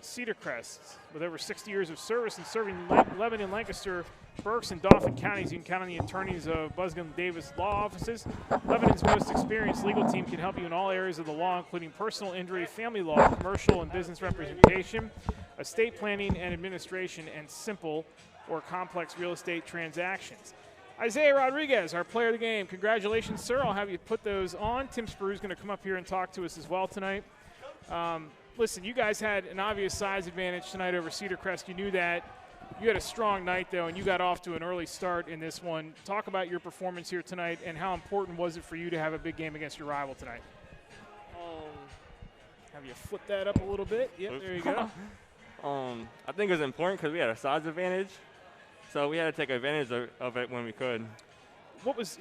Cedar Crest. With over 60 years of service and serving Lebanon, Lancaster, Berks, and Dauphin counties, you can count on the attorneys of Busgum Davis Law Offices. Lebanon's most experienced legal team can help you in all areas of the law, including personal injury, family law, commercial and business representation, estate planning and administration, and simple or complex real estate transactions. Isaiah Rodriguez, our player of the game. Congratulations, sir. I'll have you put those on. Tim Sparrow is going to come up here and talk to us as well tonight. Listen, you guys had an obvious size advantage tonight over Cedar Crest. You knew that. You had a strong night, though, and you got off to an early start in this one. Talk about your performance here tonight and how important was it for you to have a big game against your rival tonight? Have you flip that up a little bit? Yep, there you go. I think it was important because we had a size advantage, so we had to take advantage of it when we could. What was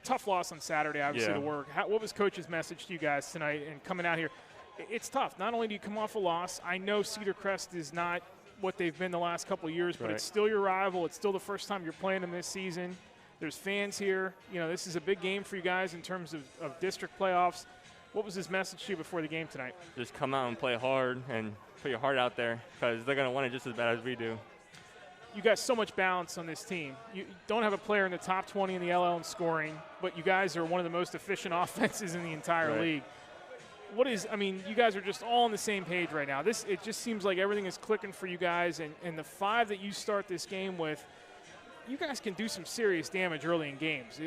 tough loss on Saturday, obviously, to work. What was Coach's message to you guys tonight and coming out here? It's tough. Not only do you come off a loss, I know Cedar Crest is not what they've been the last couple of years, but it's still your rival. It's still the first time you're playing them this season. There's fans here. You know, this is a big game for you guys in terms of district playoffs. What was his message to you before the game tonight? Just come out and play hard and put your heart out there because they're going to want it just as bad as we do. You got so much balance on this team. You don't have a player in the top 20 in the LL in scoring, but you guys are one of the most efficient offenses in the entire league. You guys are just all on the same page right now. It just seems like everything is clicking for you guys, and the 5 that you start this game with, you guys can do some serious damage early in games.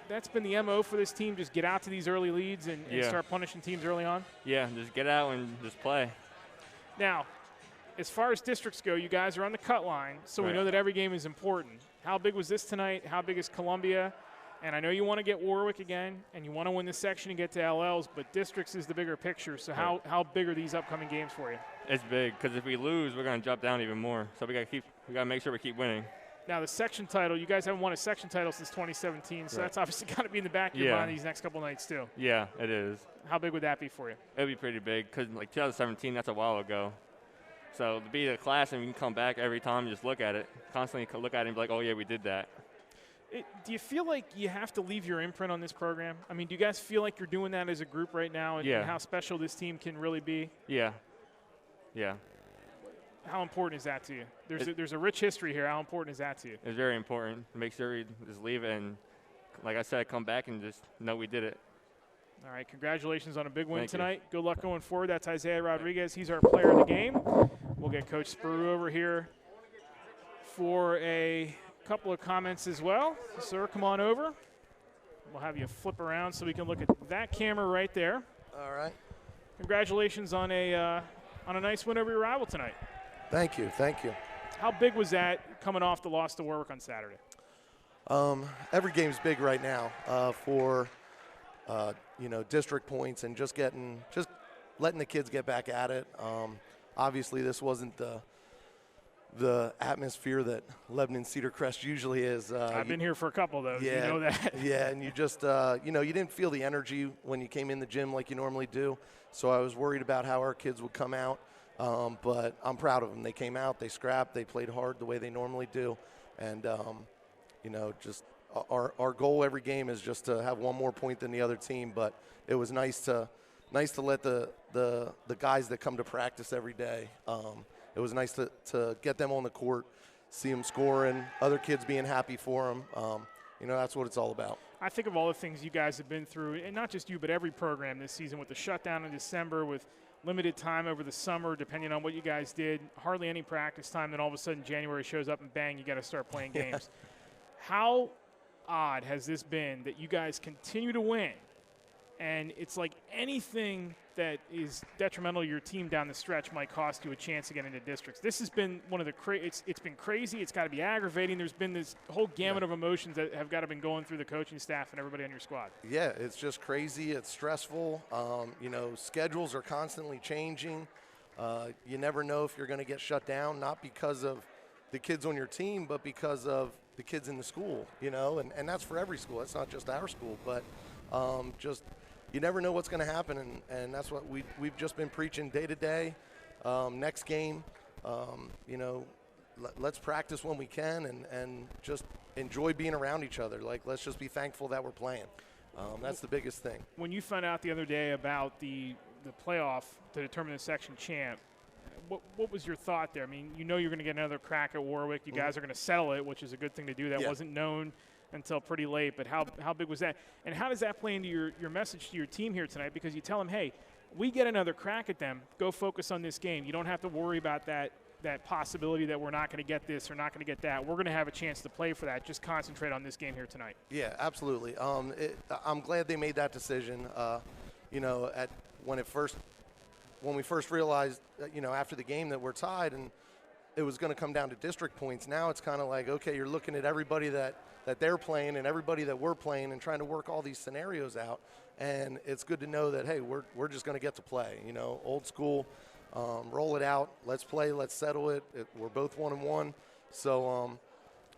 That's been the MO for this team, just get out to these early leads and start punishing teams early on? Yeah, just get out and just play. Now, as far as districts go, you guys are on the cut line, so we know that every game is important. How big was this tonight? How big is Columbia? And I know you want to get Warwick again, and you want to win this section and get to LLs, but districts is the bigger picture. So how big are these upcoming games for you? It's big because if we lose, we're going to drop down even more. So we got to make sure we keep winning. Now the section title, you guys haven't won a section title since 2017, so that's obviously got to be in the back of your mind these next couple nights too. Yeah, it is. How big would that be for you? It would be pretty big because like 2017, that's a while ago. So to be the class and we can come back every time and just look at it, constantly look at it and be like, oh yeah, we did that. Do you feel like you have to leave your imprint on this program? I mean, do you guys feel like you're doing that as a group right now, and, Yeah. and how special this team can really be? Yeah. Yeah. How important is that to you? There's a rich history here. How important is that to you? It's very important to make sure we just leave it and, like I said, come back and just know we did it. All right, congratulations on a big win Thank you. tonight. Good luck going forward. That's Isaiah Rodriguez. He's our player of the game. We'll get Coach Spurue over here for a couple of comments as well. Sir, come on over. We'll have you flip around so we can look at that camera right there. All right. Congratulations on a nice win over your rival tonight. Thank you. Thank you. How big was that coming off the loss to Warwick on Saturday? Every game's big right now for district points and just letting the kids get back at it. Obviously, this wasn't the atmosphere that Lebanon Cedar Crest usually is. I've been here for a couple of those. Yeah, You know that. yeah, and you just you didn't feel the energy when you came in the gym like you normally do. So I was worried about how our kids would come out. But I'm proud of them. They came out, they scrapped, they played hard the way they normally do. And, just our goal every game is just to have one more point than the other team. But it was nice to let the guys that come to practice every day, it was nice to get them on the court, see them scoring, other kids being happy for them. That's what it's all about. I think of all the things you guys have been through, and not just you, but every program this season, with the shutdown in December, with limited time over the summer, depending on what you guys did, hardly any practice time, then all of a sudden January shows up and bang, you got to start playing games. How odd has this been that you guys continue to win, and it's like anything that is detrimental to your team down the stretch might cost you a chance to get into districts? This has been one of the it's been crazy. It's got to be aggravating. There's been this whole gamut of emotions that have got to been going through the coaching staff and everybody on your squad. Yeah, it's just crazy. It's stressful. Schedules are constantly changing. You never know if you're going to get shut down, not because of the kids on your team, but because of the kids in the school, and that's for every school. It's not just our school, but you never know what's going to happen, and that's what we've just been preaching day to day. Next game, let's practice when we can and just enjoy being around each other. Like, let's just be thankful that we're playing. That's the biggest thing. When you found out the other day about the playoff to determine the section champ, what was your thought there? I mean, you're going to get another crack at Warwick. You guys are going to settle it, which is a good thing to do. That wasn't known until pretty late, but how big was that? And how does that play into your message to your team here tonight? Because you tell them, hey, we get another crack at them. Go focus on this game. You don't have to worry about that possibility that we're not going to get this or not going to get that. We're going to have a chance to play for that. Just concentrate on this game here tonight. Yeah, absolutely. I'm glad they made that decision. When we first realized, after the game that we're tied and it was going to come down to district points. Now it's kind of like, okay, you're looking at everybody that they're playing and everybody that we're playing and trying to work all these scenarios out. And it's good to know that, hey, we're just going to get to play, old school, roll it out. Let's play. Let's settle it. We're both 1-1. So,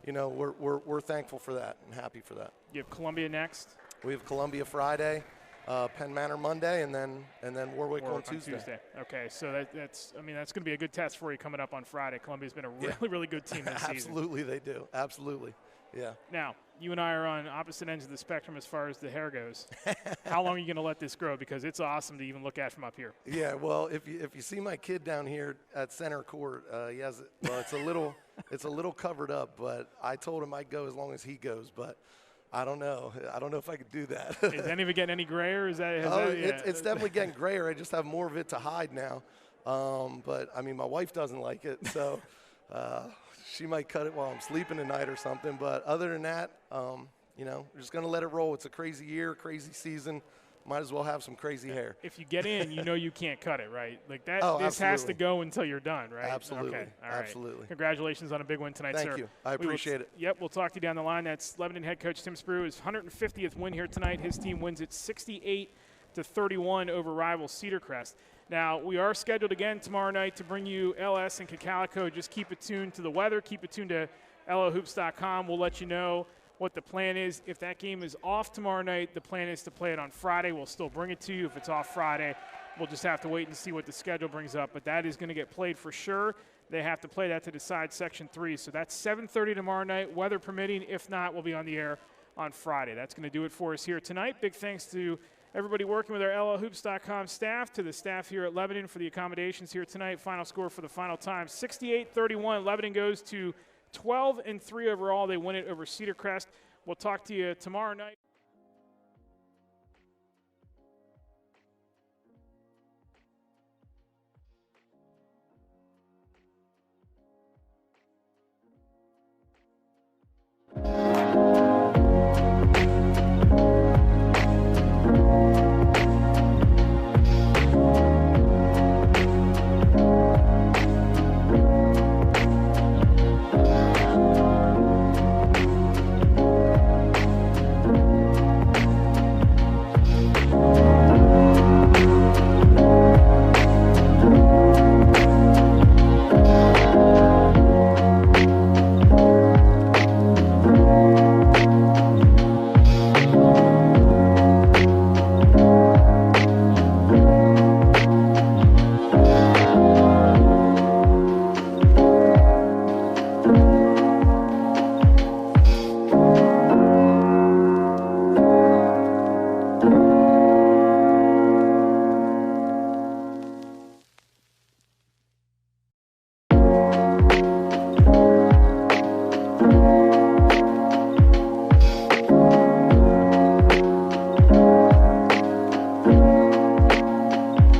we're thankful for that and happy for that. You have Columbia next. We have Columbia Friday, Penn Manor Monday, and then Warwick on Tuesday. Okay, so that's going to be a good test for you coming up on Friday. Columbia's been a really good team this season. Absolutely, they do. Absolutely, yeah. Now, you and I are on opposite ends of the spectrum as far as the hair goes. How long are you going to let this grow? Because it's awesome to even look at from up here. Yeah, well, if you see my kid down here at center court, it's a little covered up, but I told him I'd go as long as he goes, but I don't know. I don't know if I could do that. Is any of it getting any grayer? It's definitely getting grayer. I just have more of it to hide now. But, I mean, my wife doesn't like it, so she might cut it while I'm sleeping tonight or something. But other than that, we're just going to let it roll. It's a crazy year, crazy season. Might as well have some crazy hair. If you get in, you can't cut it, right? Like that. Oh, this has to go until you're done, right? Absolutely. Okay. All right. Absolutely. Congratulations on a big win tonight, sir. Thank you. I appreciate it. Yep, we'll talk to you down the line. That's Lebanon head coach Tim Spurue. His 150th win here tonight. His team wins it 68-31 over rival Cedar Crest. Now, we are scheduled again tomorrow night to bring you LS and Cacalico. Just keep it tuned to the weather. Keep it tuned to LOHoops.com. We'll let you know what the plan is. If that game is off tomorrow night, the plan is to play it on Friday. We'll still bring it to you. If it's off Friday, we'll just have to wait and see what the schedule brings up. But that is going to get played for sure. they have to play that to decide Section 3. So that's 7:30 tomorrow night, weather permitting. If not, we'll be on the air on Friday. That's going to do it for us here tonight. Big thanks to everybody working with our LLHoops.com staff, to the staff here at Lebanon for the accommodations here tonight. Final score for the final time, 68-31. Lebanon goes to 12-3 overall. They win it over Cedar Crest. We'll talk to you tomorrow night.